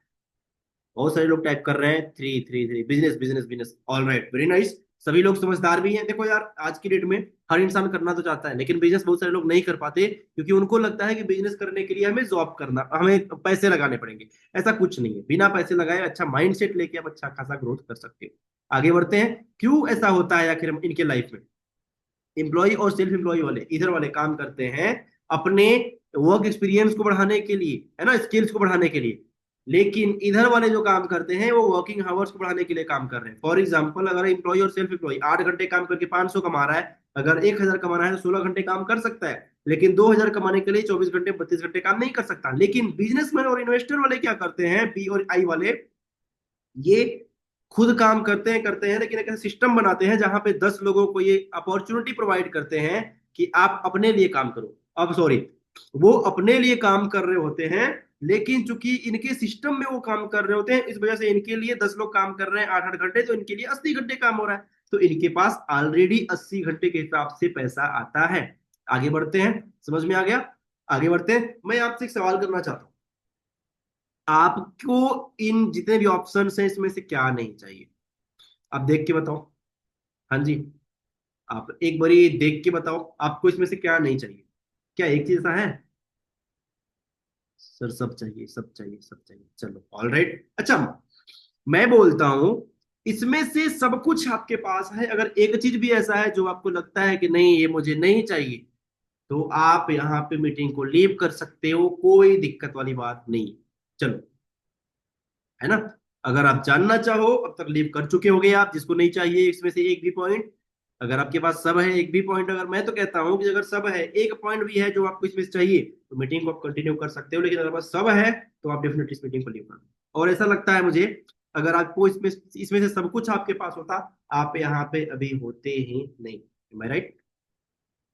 बहुत सारे लोग टाइप कर रहे हैं 3 3 3, business business business, all right, very nice. सभी लोग समझदार भी हैं। देखो यार, आज की डेट में हर इंसान करना तो चाहता है, लेकिन बिजनेस बहुत सारे लोग नहीं कर पाते, क्योंकि उनको लगता है कि बिजनेस करने के लिए हमें जॉब करना, हमें पैसे लगाने पड़ेंगे। ऐसा कुछ नहीं है, बिना पैसे लगाए अच्छा माइंड सेट लेके आप अच्छा खासा ग्रोथ कर सकते हैं। आगे बढ़ते हैं, क्यों ऐसा होता है आखिर इनके लाइफ में। एम्प्लॉय और सेल्फ एम्प्लॉय वाले, इधर वाले काम करते हैं अपने वर्क एक्सपीरियंस को बढ़ाने के लिए, है ना, स्किल्स को बढ़ाने के लिए। लेकिन इधर वाले जो काम करते हैं वो वर्किंग आवर्स को बढ़ाने के लिए काम कर रहे हैं। फॉर एग्जांपल, अगर एम्प्लॉय और सेल्फ एम्प्लॉय 8 घंटे काम करके 500 कमा रहा है, अगर 1,000 कमाना है तो 16 घंटे काम कर सकता है, लेकिन 2,000 कमाने के लिए 24 घंटे 32 घंटे काम नहीं कर सकता। लेकिन बिजनेसमैन और इन्वेस्टर वाले क्या करते हैं, बी और आई वाले, ये खुद काम करते हैं लेकिन एक ऐसा सिस्टम बनाते हैं जहां पे 10 लोगों को ये अपॉर्चुनिटी प्रोवाइड करते हैं कि आप अपने लिए काम करो। अब सॉरी, वो अपने लिए काम कर रहे होते हैं, लेकिन चूंकि इनके सिस्टम में वो काम कर रहे होते हैं, इस वजह से इनके लिए 10 लोग काम कर रहे हैं 8-8 घंटे, तो इनके लिए 80 घंटे काम हो रहा है। तो इनके पास ऑलरेडी 80 घंटे के हिसाब से पैसा आता है। आगे बढ़ते हैं, समझ में आ गया। आगे बढ़ते हैं, मैं आपसे एक सवाल करना चाहता हूं। आपको इन जितने भी ऑप्शन हैं इसमें से क्या नहीं चाहिए, आप देख के बताओ। हाँ जी, आप एक बारी देख के बताओ, आपको इसमें से क्या नहीं चाहिए। क्या एक चीज ऐसा है? सर सब चाहिए, सब चाहिए, सब चाहिए, चलो ऑल राइट। अच्छा, मैं बोलता हूं, इसमें से सब कुछ आपके पास है, अगर एक चीज भी ऐसा है जो आपको लगता है कि नहीं ये मुझे नहीं चाहिए, तो आप यहाँ पे मीटिंग को लीव कर सकते हो, कोई दिक्कत वाली बात नहीं। चलो, है ना। अगर आप जानना चाहो, अब तक लीव कर चुके होगे आप, जिसको नहीं चाहिए इसमें से एक भी पॉइंट। अगर आपके पास सब है एक भी पॉइंट, अगर मैं तो कहता हूं कि अगर सब है एक पॉइंट भी है जो आपको इसमें से चाहिए, तो मीटिंग को आप कंटिन्यू कर सकते हो। लेकिन अगर पास सब है तो आप डेफिनेटली इस मीटिंग को लीव कर दो। और ऐसा लगता है मुझे, अगर आपको इसमें इसमें से सब कुछ आपके पास होता, आप यहाँ पे अभी होते ही नहीं। मैं राइट?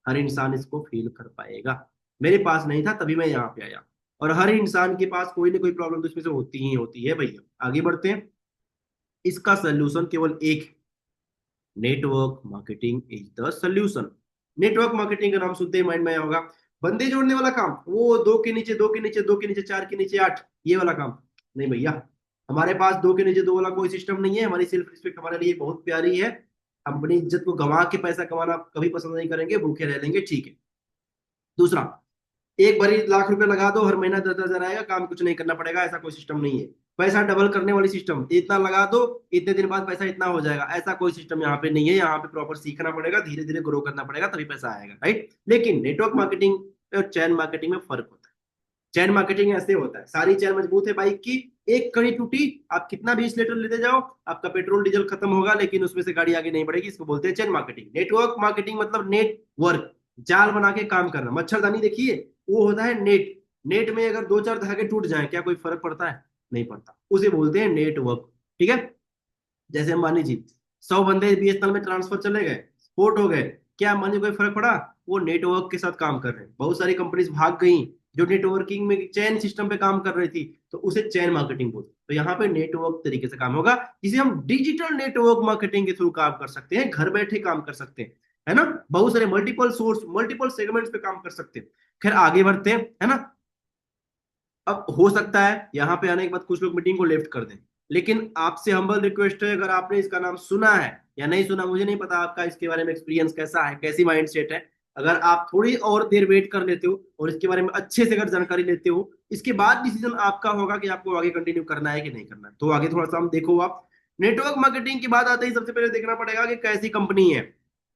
हर इंसान इसको फील कर पाएगा। मेरे पास नहीं था तभी मैं यहाँ पे आया, और हर इंसान के पास कोई ना कोई प्रॉब्लम तो इसमें से होती ही होती है भैया। आगे बढ़ते हैं, इसका सोल्यूशन केवल एक है, network marketing is the solution. Network marketing का नाम सुनते ही माइंड में आया होगा, बंदे जोड़ने वाला काम, वो दो के नीचे दो के नीचे दो के नीचे चार के नीचे आठ, ये वाला काम। नहीं भैया, हमारे पास दो के नीचे दो वाला कोई सिस्टम नहीं है। हमारी सेल्फ रिस्पेक्ट हमारे लिए बहुत प्यारी है। हम अपनी इज्जत को गंवा के पैसा कमाना कभी पसंद नहीं करेंगे, भूखे रह लेंगे, ठीक है। दूसरा, एक बारी लाख रुपए लगा दो, हर महीना 10,000 आएगा, काम कुछ नहीं करना पड़ेगा, ऐसा कोई सिस्टम नहीं है। पैसा डबल करने वाली सिस्टम, इतना लगा दो, इतने दिन बाद पैसा इतना हो जाएगा, ऐसा कोई सिस्टम यहाँ पे नहीं है। यहाँ पे प्रॉपर सीखना पड़ेगा, धीरे धीरे ग्रो करना पड़ेगा, तभी पैसा आएगा, राइट। लेकिन नेटवर्क मार्केटिंग और चैन मार्केटिंग में फर्क होता है। चैन मार्केटिंग ऐसे होता है, सारी चैन मजबूत है बाइक की, एक कड़ी टूटी, आप कितना भी एक्सीलेटर लेते जाओ, आपका पेट्रोल डीजल खत्म होगा, लेकिन उसमें से गाड़ी आगे नहीं बढ़ेगी। इसको बोलते हैं चैन मार्केटिंग। नेटवर्क मार्केटिंग मतलब नेटवर्क, जाल बना के काम करना। मच्छरदानी देखिए, वो होता है नेट। नेट में अगर दो चार धागे टूट जाए, क्या कोई फर्क पड़ता है? नहीं पड़ता, उसे बोलते हैं नेटवर्क, ठीक है। जैसे अंबानी जी, 100 बंदे बीएसएनएल में ट्रांसफर चले गए, स्पोर्ट हो गए, क्या अंबानी को कोई फर्क पड़ा? वो नेटवर्क के साथ काम कर रहे हैं। बहुत सारी कंपनीज भाग गई जो नेटवर्किंग में चैन सिस्टम पे काम कर रही थी, तो उसे चैन मार्केटिंग बोलते हैं। तो यहाँ पे नेटवर्क तरीके से काम होगा, जिसे हम डिजिटल नेटवर्क मार्केटिंग के थ्रू काम कर सकते हैं, घर बैठे काम कर सकते हैं, है ना। बहुत सारे मल्टीपल सोर्स, मल्टीपल सेगमेंट्स पे काम कर सकते हैं। खैर आगे बढ़ते हैं, है ना। अब हो सकता है यहाँ पे आने के बाद कुछ लोग मीटिंग को लेफ्ट कर दें, लेकिन आपसे हम्बल रिक्वेस्ट है, अगर आपने इसका नाम सुना है या नहीं सुना मुझे नहीं पता, आपका इसके बारे में एक्सपीरियंस कैसा है, कैसी माइंड सेट है, अगर आप थोड़ी और देर वेट कर लेते हो और इसके बारे में अच्छे से अगर जानकारी लेते हो, इसके बाद डिसीजन आपका होगा कि आपको आगे कंटिन्यू करना है कि नहीं करना है। तो आगे थोड़ा सा हम देखो। आप नेटवर्क मार्केटिंग की बात आते ही सबसे पहले देखना पड़ेगा कि कैसी कंपनी है,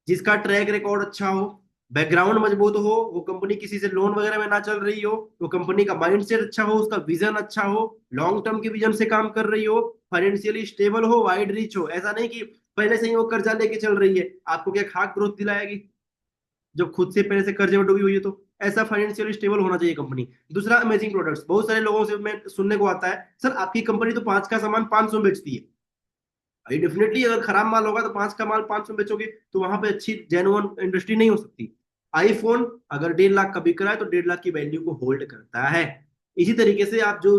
जिसका ट्रैक रिकॉर्ड अच्छा हो, बैकग्राउंड मजबूत हो, वो कंपनी किसी से लोन वगैरह में ना चल रही हो, वो कंपनी का माइंडसेट अच्छा हो, उसका विजन अच्छा हो, लॉन्ग टर्म के विजन से काम कर रही हो, फाइनेंशियली स्टेबल हो, वाइड रीच हो। ऐसा नहीं कि पहले से ही वो कर्जा लेके चल रही है, आपको क्या खाक ग्रोथ दिलाएगी जब खुद से पहले से कर्जे में डूबी हुई है। तो ऐसा फाइनेंशियली स्टेबल होना चाहिए कंपनी। दूसरा, अमेजिंग प्रोडक्ट्स। बहुत सारे लोगों से मैं सुनने को आता है, सर आपकी कंपनी तो 5 का सामान 500 में बेचती है। भाई डेफिनेटली, अगर खराब माल होगा तो 5 का माल 500 बेचोगे, तो वहां पे अच्छी जेन्युइन इंडस्ट्री नहीं हो सकती। आईफोन अगर 1.5 लाख का बिक रहा है तो 1.5 लाख की वैल्यू को होल्ड करता है। इसी तरीके से आप जो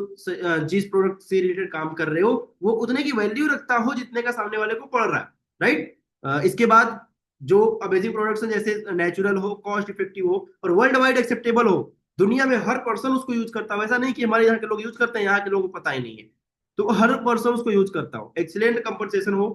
जिस प्रोडक्ट से रिलेटेड काम कर रहे हो, वो उतने की वैल्यू रखता हो जितने का सामने वाले को पड़ रहा है, राइट। इसके बाद जो अमेजिंग प्रोडक्ट्स हैं, जैसे नेचुरल हो, कॉस्ट इफेक्टिव हो और वर्ल्ड वाइड एक्सेप्टेबल हो, दुनिया में हर पर्सन उसको यूज करता हो। ऐसा नहीं कि हमारे यहाँ के लोग यूज करते हैं, यहाँ के लोगों को पता ही नहीं है, तो हर पर्सन उसको यूज करता हो। एक्सीलेंट कंपनसेशन हो,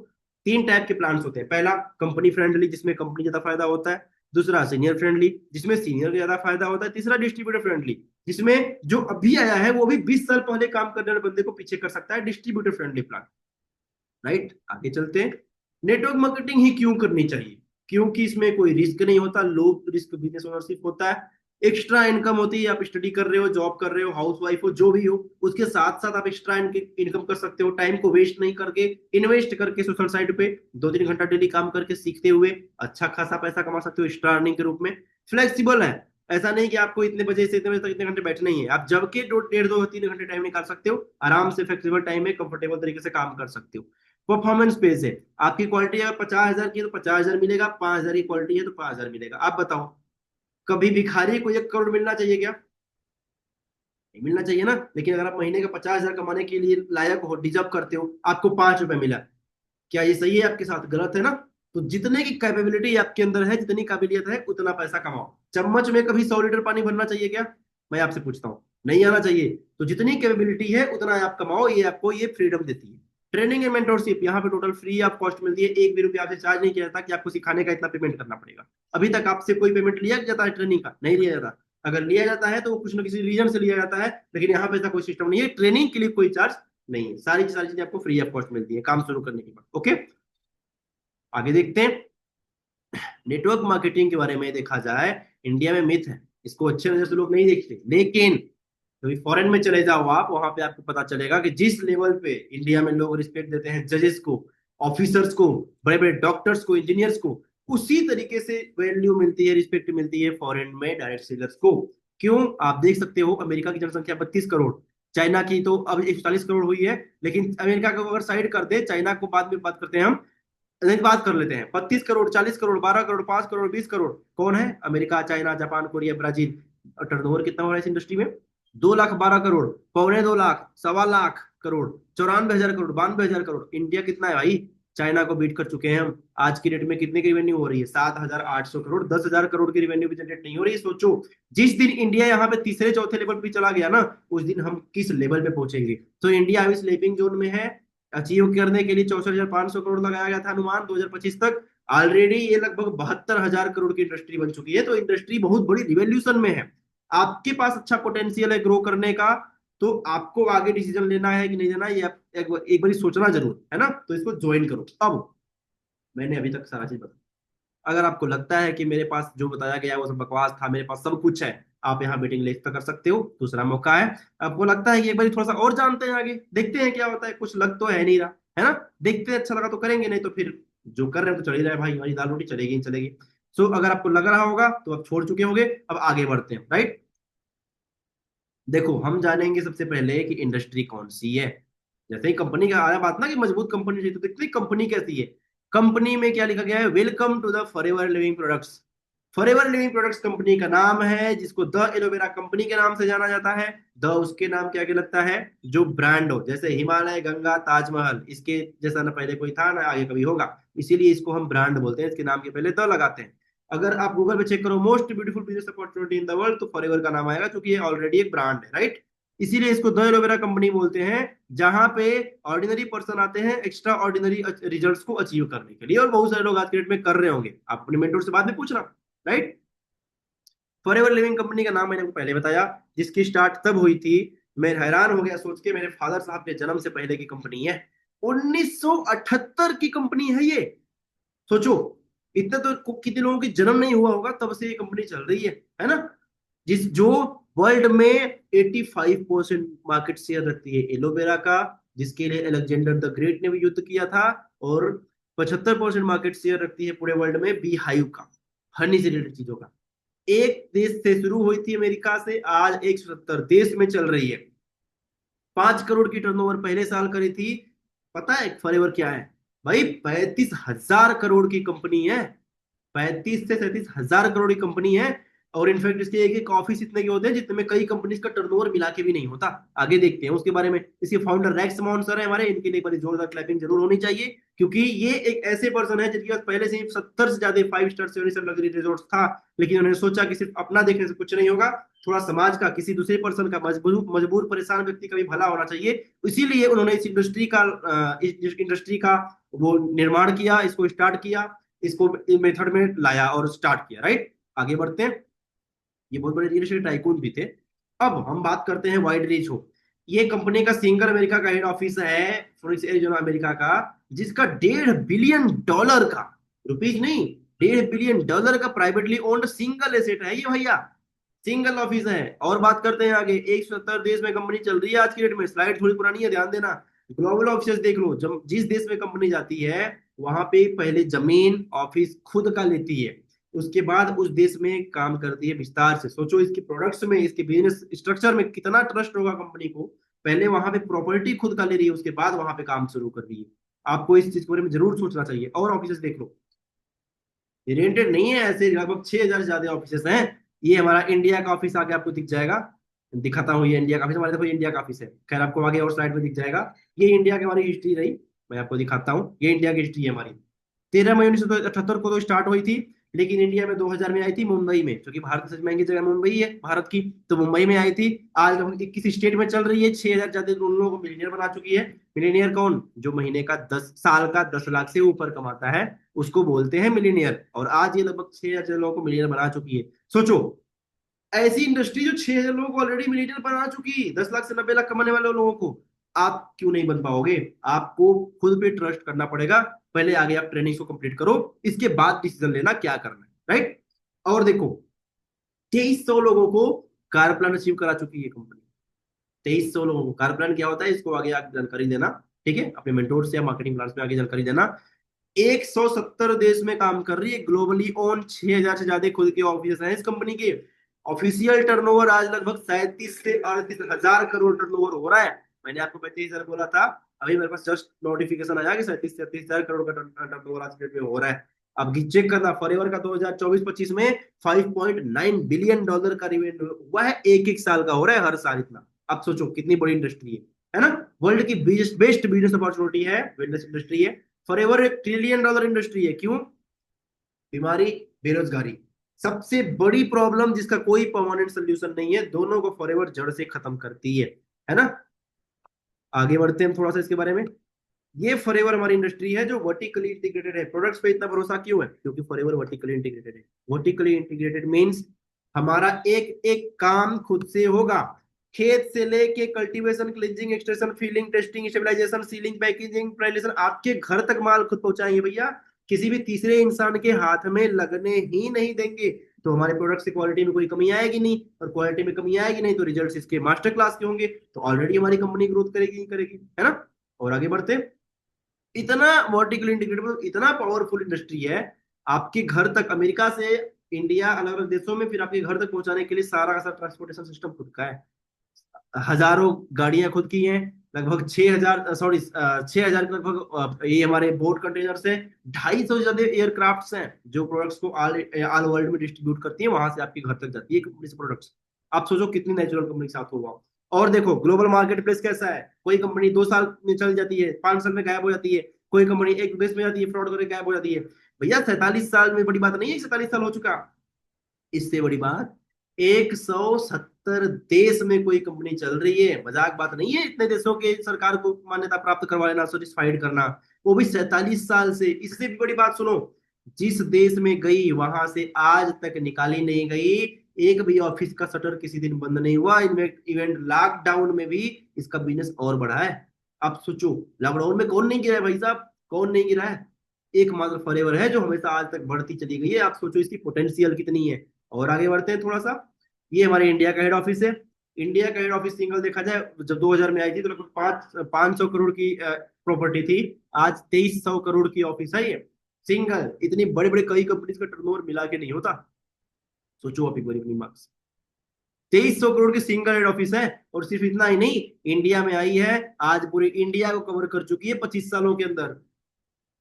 तीन टाइप के प्लान्स होते हैं। पहला कंपनी फ्रेंडली, जिसमें कंपनी ज्यादा फायदा होता है। दूसरा सीनियर फ्रेंडली, जिसमें सीनियर ज्यादा फायदा होता है। तीसरा डिस्ट्रीब्यूटर फ्रेंडली, जिसमें जो अभी आया है वो भी 20 साल पहले काम करने वाले बंदे को पीछे कर सकता है, डिस्ट्रीब्यूटर फ्रेंडली प्लान। राइट, आगे चलते हैं। नेटवर्क मार्केटिंग ही क्यों करनी चाहिए? क्योंकि इसमें कोई रिस्क नहीं होता, लो रिस्क बिजनेस ओनरशिप होता है, एक्स्ट्रा इनकम होती है। आप स्टडी कर रहे हो, जॉब कर रहे हो, हाउस वाइफ हो, जो भी हो, उसके साथ साथ आप एक्स्ट्रा इनकम कर सकते हो, टाइम को वेस्ट नहीं करके, इन्वेस्ट करके सोशल साइट पे 2-3 घंटा डेली काम करके सीखते हुए अच्छा खासा पैसा कमा सकते हो एक्स्ट्रा अर्निंग के रूप में। फ्लेक्सिबल है, ऐसा नहीं कि आपको इतने बजे से इतने बजे तक इतने घंटे बैठना ही है। आप जब के 1.5 2 3 घंटे टाइम निकाल सकते हो, आराम से फ्लेक्सिबल टाइम में कंफर्टेबल तरीके से काम कर सकते हो। परफॉर्मेंस बेस है, आपकी क्वालिटी अगर 50,000 की है तो 50,000 मिलेगा, 5,000 की क्वालिटी है तो 5,000 मिलेगा। आप बताओ, कभी भिखारी को 1 करोड़ मिलना चाहिए क्या? नहीं मिलना चाहिए ना। लेकिन अगर आप महीने का 50,000 कमाने के लिए लायक हो, डिजर्व करते हो, आपको 5 रुपए मिला, क्या ये सही है आपके साथ? गलत है ना। तो जितने की कैपेबिलिटी आपके अंदर है, जितनी काबिलियत है, उतना पैसा कमाओ। चम्मच में कभी 100 लीटर पानी भरना चाहिए क्या? मैं आपसे पूछता हूँ, नहीं आना चाहिए। तो जितनी कैपेबिलिटी है उतना आप कमाओ, ये आपको ये फ्रीडम देती है। ट्रेनिंग एंड मेंटोरशिप यहाँ पे टोटल फ्री आप कॉस्ट मिलती है, एक भी रुपया आपसे चार्ज नहीं किया जाता कि आपको सिखाने का इतना पेमेंट करना पड़ेगा। अभी तक आपसे कोई पेमेंट लिया जाता है ट्रेनिंग का? नहीं लिया जाता। अगर लिया जाता है तो वो कुछ ना किसी रीजन से लिया जाता है, लेकिन यहाँ पे ऐसा कोई सिस्टम नहीं है। ट्रेनिंग के लिए कोई चार्ज नहीं है, सारी की सारी चीजें आपको फ्री ऑफ कॉस्ट मिलती है काम शुरू करने के बाद। ओके, आगे देखते हैं। नेटवर्क मार्केटिंग के बारे में देखा जाए, इंडिया में मिथ है, इसको अच्छे नजर से लोग नहीं देखते। लेकिन कभी फॉरेन में चले जाओ आप, वहां पे आपको पता चलेगा कि जिस लेवल पे इंडिया में लोग रिस्पेक्ट देते हैं जजेस को, ऑफिसर्स को, बड़े बड़े डॉक्टर्स को, इंजीनियर्स को, उसी तरीके से वैल्यू मिलती है, रिस्पेक्ट मिलती है फॉरेन में डायरेक्ट सेलर्स को। क्यों? आप देख सकते हो, अमेरिका की जनसंख्या 32 करोड़, चाइना की तो अब 140 करोड़ हुई है। लेकिन अमेरिका को अगर साइड कर दे, चाइना को बाद में बात करते हैं हम, एक बात कर लेते हैं। 32 करोड़, 40 करोड़, 12 करोड़, 5 करोड़, 20 करोड़, कौन है? America, China, Japan, Korea, Brazil. और टर्नओवर कितना हो रहा है इस इंडस्ट्री में? 2,12 करोड़, 2,25 लाख, 1,25 लाख करोड़, 94,000 करोड़, 92,000 करोड़। इंडिया कितना है भाई? चाइना को बीट कर चुके हैं हम। आज की डेट में कितने की रेवेन्यू हो रही है? 7,800 करोड़। 10,000 करोड़ की रेवेन्यू भी जनरेट नहीं हो रही है। सोचो, जिस दिन इंडिया यहाँ पे तीसरे चौथे लेवल पे चला गया ना, उस दिन हम किस लेवल पे पहुंचेंगे। तो इंडिया अभी स्लीपिंग जोन में है। अचीव करने के लिए 64,500 करोड़ लगाया गया था अनुमान 2025 तक। ऑलरेडी ये लगभग 72,000 करोड़ की इंडस्ट्री बन चुकी है। तो इंडस्ट्री बहुत बड़ी रिवोल्यूशन में है। आपके पास अच्छा पोटेंशियल है ग्रो करने का, तो आपको आगे डिसीजन लेना है कि नहीं लेना, ये एक बार सोचना जरूर है ना। तो इसको ज्वाइन करो। अब मैंने अभी तक सारा चीज बताया। अगर आपको लगता है कि मेरे पास जो बताया गया है वो सब बकवास था, मेरे पास सब कुछ है, आप यहाँ मीटिंग लेकर कर सकते हो। दूसरा मौका है। आपको लगता है कि एक बार थोड़ा सा और जानते हैं, आगे देखते हैं क्या होता है, कुछ लग तो है नहीं रहा, है ना। देखते हैं, अच्छा लगा तो करेंगे, नहीं तो फिर जो कर रहे हैं तो चल ही रहा है भाई, हमारी दाल रोटी चलेगी ही चलेगी। सो अगर आपको लग रहा होगा तो आप छोड़ चुके होंगे। अब आगे बढ़ते हैं। राइट, देखो हम जानेंगे सबसे पहले कि इंडस्ट्री कौन सी है। जैसे ही कंपनी का आया बात ना कि मजबूत कंपनी चाहिए, तो कितनी कंपनी कैसी है। कंपनी में क्या लिखा गया है? Welcome to the Forever Living Products. Forever Living Products company का नाम है, जिसको द एलोवेरा कंपनी के नाम से जाना जाता है। द उसके नाम के आगे लगता है जो ब्रांड हो, जैसे हिमालय, गंगा, ताजमहल, इसके जैसा ना पहले कोई था ना आगे कभी होगा, इसीलिए इसको हम ब्रांड बोलते हैं, इसके नाम के पहले द लगाते हैं। अगर आप गूगल पे चेक करो most beautiful business opportunity in the world, तो फॉरएवर का नाम आएगा, क्योंकि ये ऑलरेडी एक ब्रांड है। राइट, इसीलिए इसको द एलोवेरा कंपनी बोलते हैं, जहां पे ऑर्डिनरी पर्सन आते हैं एक्स्ट्रा ऑर्डिनरी रिजल्ट्स को अचीव करने के लिए। और बहुत सारे लोग आज के डेट में कर रहे होंगे, आप अपने मेंटोर से बाद में पूछना। राइट, फॉरएवर लिविंग कंपनी का नाम मैंने आपको पहले बताया, जिसकी स्टार्ट तब हुई थी, मैं हैरान हो गया सोच के, मेरे फादर साहब के जन्म से पहले की कंपनी है। 1978 की कंपनी है ये। सोचो, इतने तो कितने लोगों की जन्म नहीं हुआ होगा तब से ये कंपनी चल रही है ना। जिस जो वर्ल्ड में 85% मार्केट शेयर रखती है एलोवेरा का, जिसके लिए अलेक्जेंडर द ग्रेट ने भी युद्ध किया था। और 75% मार्केट शेयर रखती है पूरे वर्ल्ड में बी हाइव का, हनी से रिलेटेड चीजों का। एक देश से शुरू हुई थी अमेरिका से, आज 170 देश में चल रही है। 5 करोड़ की टर्नओवर पहले साल करी थी। पता है फॉरएवर क्या है भाई? 35,000 करोड़ की कंपनी है। 35 से 37,000 करोड़ की कंपनी है। और इनफैक्ट इसके एक एक ऑफिस इतने के होते हैं जितने में कई कंपनीज का टर्नओवर मिला के भी नहीं होता। आगे देखते हैं उसके बारे में। इसके फाउंडर रैक्स मॉन्सर है हमारे, इनके लिए बड़ी जोरदार क्लैपिंग जरूर होनी चाहिए, क्योंकि ये एक ऐसे पर्सन है जिनके पास पहले से ही 70 से ज्यादा 5 स्टार 7 स्टार लग्जरी रिजॉर्ट था, लेकिन उन्होंने सोचा कि सिर्फ अपना देखने से कुछ नहीं होगा, थोड़ा समाज का, किसी दूसरे पर्सन का, मजबूर मजबूर परेशान व्यक्ति का भी भला होना चाहिए। इसीलिए उन्होंने इस इंडस्ट्री का वो निर्माण किया, इसको स्टार्ट किया, इसको मेथड में लाया और स्टार्ट किया, राइट। आगे बढ़ते हैं। ये बहुत बड़े रियल एस्टेट टाइकून भी थे। अब हम बात करते हैं वाइड रीच हो। ये कंपनी का सिंगल अमेरिका का हेड ऑफिस है, फोनिक्स एरिजोना अमेरिका का, जिसका $1.5 बिलियन का, रुपीज नहीं, $1.5 बिलियन का प्राइवेटली ओन्ड सिंगल एसेट है ये भैया, सिंगल ऑफिस है। और बात करते हैं आगे, 170 देश में कंपनी चल रही है आज की डेट में। स्लाइड थोड़ी पुरानी है, ध्यान देना। ग्लोबल ऑफिस देख लो, जब जिस देश में कंपनी जाती है वहां पे पहले जमीन ऑफिस खुद का लेती है, उसके बाद उस देश में काम करती है विस्तार से। सोचो इसके प्रोडक्ट्स में, इसके बिजनेस स्ट्रक्चर में कितना ट्रस्ट होगा कंपनी को। पहले वहां पे प्रॉपर्टी खुद का ले रही है, उसके बाद वहां पे काम शुरू कर रही है। आपको इस चीज के बारे में जरूर सोचना चाहिए। और ऑफिस देख लो, रेंटेड नहीं है, ऐसे लगभग 6,000 से ज्यादा ऑफिस हैं। ये हमारा इंडिया का ऑफिस आगे आपको दिख जाएगा, दिखाता हूँ। ये इंडिया का ऑफिस, हमारे देखो ये इंडिया का ऑफिस है, खैर आपको आगे और स्लाइड में दिख जाएगा। ये इंडिया की हमारी हिस्ट्री रही, मैं आपको दिखाता हूँ। ये इंडिया की हिस्ट्री है हमारी। 13 मई 1978 को तो स्टार्ट हुई थी, लेकिन इंडिया में 2000 में आई थी मुंबई में, क्योंकि भारत की सबसे महंगी जगह मुंबई है भारत की, तो मुंबई में आई थी। आज हम 21 स्टेट में चल रही है, 6,000 ज्यादा उन लोगों को मिलीनियर बना चुकी है। मिलीनियर कौन? जो महीने का 10 साल का 10 लाख से ऊपर कमाता है, उसको बोलते हैं मिलीनियर। और आज ये लगभग 6,000 लोगों को मिलीनियर बना चुकी है। सोचो, ऐसी इंडस्ट्री जो 6,000 लोगों को ऑलरेडी मिलीनियर बना चुकी, 10 लाख से 90 लाख कमाने वाले लोगों को, आप क्यों नहीं बन पाओगे? आपको खुद पे ट्रस्ट करना पड़ेगा। पहले आगे आप ट्रेनिंग को कंप्लीट करो, इसके बाद डिसीजन लेना क्या करना है, राइट। और देखो, 2300 लोगों को कार प्लान अचीव करा चुकी है कंपनी। 2300 लोगों को कार प्लान क्या होता है, इसको आगे आप जानकारी देना, ठीक है, अपने मेंटोर से या मार्केटिंग प्लान में आगे जानकारी देना। 170 देश में काम कर रही है, ग्लोबली ओन 6,000 से ज्यादा खुद के ऑफिस हैं इस कंपनी के। ऑफिशियल टर्नओवर आज लगभग 37 से 38 हजार करोड़ टर्नओवर हो रहा है। मैंने आपको 35,000 बोला था, अभी मेरे पास जस्ट नोटिफिकेशन आया कि 37 से 38 हजार करोड़ का टर्नओवर आज के डेट में हो रहा है। अब चेक करना, फॉरएवर का 2024-25 में $5.9 बिलियन का रिवेन्यू हुआ है, एक एक साल का हो रहा है, हर साल इतना। अब सोचो कितनी बड़ी इंडस्ट्री है ना। वर्ल्ड की बेस्ट बिजनेस अपॉर्चुनिटी है, बिजनेस इंडस्ट्री है। फॉरएवर एक $1 ट्रिलियन इंडस्ट्री है। क्यों? बीमारी, बेरोजगारी, सबसे बड़ी प्रॉब्लम जिसका कोई परमानेंट सोल्यूशन नहीं है, दोनों को फॉरएवर जड़ से खत्म करती है ना। आगे बढ़ते हैं हम थोड़ा सा इसके बारे में। ये फॉरएवर हमारी इंडस्ट्री है जो वर्टिकली इंटीग्रेटेड है। प्रोडक्ट्स पे इतना भरोसा क्यों है? क्योंकि फॉरएवर वर्टिकली इंटीग्रेटेड है। वर्टिकली इंटीग्रेटेड मींस हमारा एक एक काम खुद से होगा, खेत से लेके cultivation, cleansing, extraction, filling, testing, stabilisation, sealing, packaging, presentation, आपके घर तक माल खुद पहुंचाएंगे भैया। किसी भी तीसरे इंसान के हाथ में लगने ही नहीं देंगे। तो हमारे प्रोडक्ट्स की क्वालिटी में कोई कमी आएगी नहीं, और क्वालिटी में कमी आएगी नहीं तो रिजल्ट्स इसके मास्टर क्लास के होंगे। तो ऑलरेडी हमारी कंपनी ग्रोथ करेगी ही करेगी, है ना। और आगे बढ़ते, इतना वर्टिकल इंटीग्रेटेड, इतना पावरफुल इंडस्ट्री है, आपके घर तक, अमेरिका से इंडिया, अलग अलग देशों में, फिर आपके घर तक पहुंचाने के लिए सारा का सारा ट्रांसपोर्टेशन सिस्टम खुद का है। हजारों गाड़ियां खुद की हैं, लगभग 6,000, सॉरी 6,000 के लगभग ये हमारे बोट कंटेनर्स हैं। 250 से ज्यादा एयरक्राफ्ट्स हैं जो प्रोडक्ट्स को ऑल वर्ल्ड में डिस्ट्रीब्यूट करती है, वहां से आपके घर तक जाती है कंपनी से प्रोडक्ट्स। आप सोचो कितनी नेचुरल कंपनी के साथ होगा। और देखो ग्लोबल मार्केट प्लेस कैसा है, कोई कंपनी 2 साल में चल जाती है, 5 साल में गायब हो जाती है, कोई कंपनी एक देश में जाती है, फ्रॉड करके गायब हो जाती है। भैया 47 साल में बड़ी बात नहीं है, 47 साल हो चुका। इससे बड़ी बात, 170 देश में कोई कंपनी चल रही है, मजाक बात नहीं है। इतने देशों के सरकार को मान्यता प्राप्त करवा लेना, सेटिस्फाइड करना, वो भी 47 साल से। इससे भी बड़ी बात सुनो, जिस देश में गई वहां से आज तक निकाली नहीं गई, एक भी ऑफिस का शटर किसी दिन बंद नहीं हुआ। इवेंट लॉकडाउन में भी इसका बिजनेस और बढ़ा है। अब सोचो, लॉकडाउन में कौन नहीं गिरा है भाई साहब, कौन नहीं गिरा है? एकमात्र फॉरएवर है जो हमेशा आज तक बढ़ती चली गई है। आप सोचो इसकी पोटेंशियल कितनी है। और आगे बढ़ते हैं थोड़ा सा। ये हमारे इंडिया का हेड ऑफिस है। इंडिया का हेड ऑफिस सिंगल देखा जाए, जब 2000 में आई थी तो लगभग 500 करोड़ की प्रॉपर्टी थी। आज 2300 करोड़ की ऑफिस है ये, सिंगल। इतनी बड़े बड़े कई कंपनीज का टर्नओवर मिला के नहीं होता। सोचो आप एक बार अपनी मार्क्स, 2300 करोड़ की सिंगल हेड ऑफिस है। और सिर्फ इतना ही नहीं, इंडिया में आई है, आज पूरे इंडिया को कवर कर चुकी है 25 सालों के अंदर।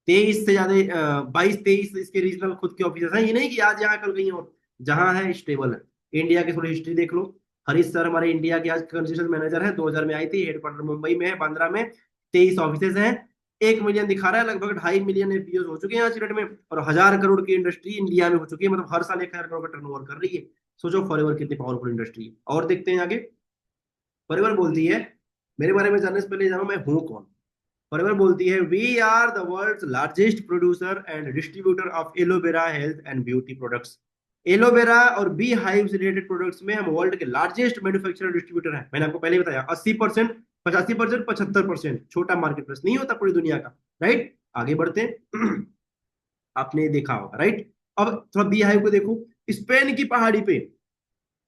23 से ज्यादा, 22-23 इसके रीजनल खुद के ऑफिस है। ये नहीं कि आज यहाँ कल कहीं और, जहां है स्टेबल है। इंडिया की थोड़ी हिस्ट्री देख लो। हरीश सर हमारे इंडिया के आज कंस्ट्रक्शन मैनेजर है, 2000 में आई थी, हेडक्वार्टर मुंबई में है, बांद्रा में। 23 ऑफिसेज हैं, 1 मिलियन दिखा रहा है, लगभग 2.5 मिलियन एफपीओ हो चुके हैं आज की डेट में, और 1,000 करोड़ की इंडस्ट्री इंडिया में हो चुकी है, मतलब हर साल 1,000 करोड़ का टर्नओवर कर रही है। सोचो फॉरएवर कितनी पावरफुल इंडस्ट्री है। और देखते हैं आगे। फॉरएवर बोलती है, मेरे बारे में जानने से पहले जानो मैं हूं कौन। फॉरएवर बोलती है, we are the world's largest producer and distributor of aloe vera health and beauty products. Aloe vera और बी हाइव से रिलेटेड प्रोडक्ट्स में हम वर्ल्ड के लार्जेस्ट मैन्युफैक्चरर डिस्ट्रीब्यूटर हैं। मैंने आपको पहले बताया 80%, 85%, 75%, छोटा मार्केट प्लेस नहीं होता पूरी दुनिया का। राइट, आगे बढ़ते हैं। आपने देखा होगा, राइट। अब थोड़ा बी हाइव को देखो। स्पेन की पहाड़ी पे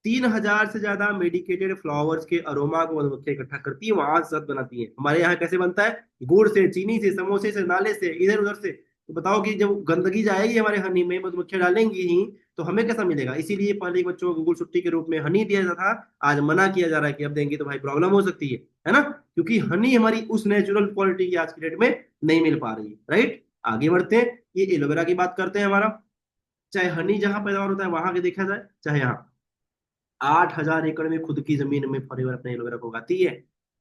3,000 से ज्यादा मेडिकेटेड फ्लावर्स के अरोमा को मधुमक्खियां इकट्ठा करती है, वहां शहद बनाती है। हमारे यहाँ कैसे बनता है? गुड़ से, चीनी से, समोसे से, नाले से, इधर उधर से। तो बताओ कि जब गंदगी जाएगी हमारे हनी में, मधुमक्खियां डालेंगी ही, तो हमें कैसा मिलेगा? इसीलिए पहले बच्चों को गूगल छुट्टी के रूप में हनी दिया जाता था, आज मना किया जा रहा है कि अब देंगे तो भाई प्रॉब्लम हो सकती है ना, क्योंकि हनी हमारी उस नेचुरल क्वालिटी की आज की डेट में नहीं मिल पा रही है। राइट, आगे बढ़ते हैं। ये एलोवेरा की बात करते हैं। हमारा चाहे हनी जहां पैदावार होता है वहां के देखा जाए, चाहे यहाँ 8,000 एकड़ में खुद की जमीन में फॉरएवर अपने एलोवेरा को उगाती है।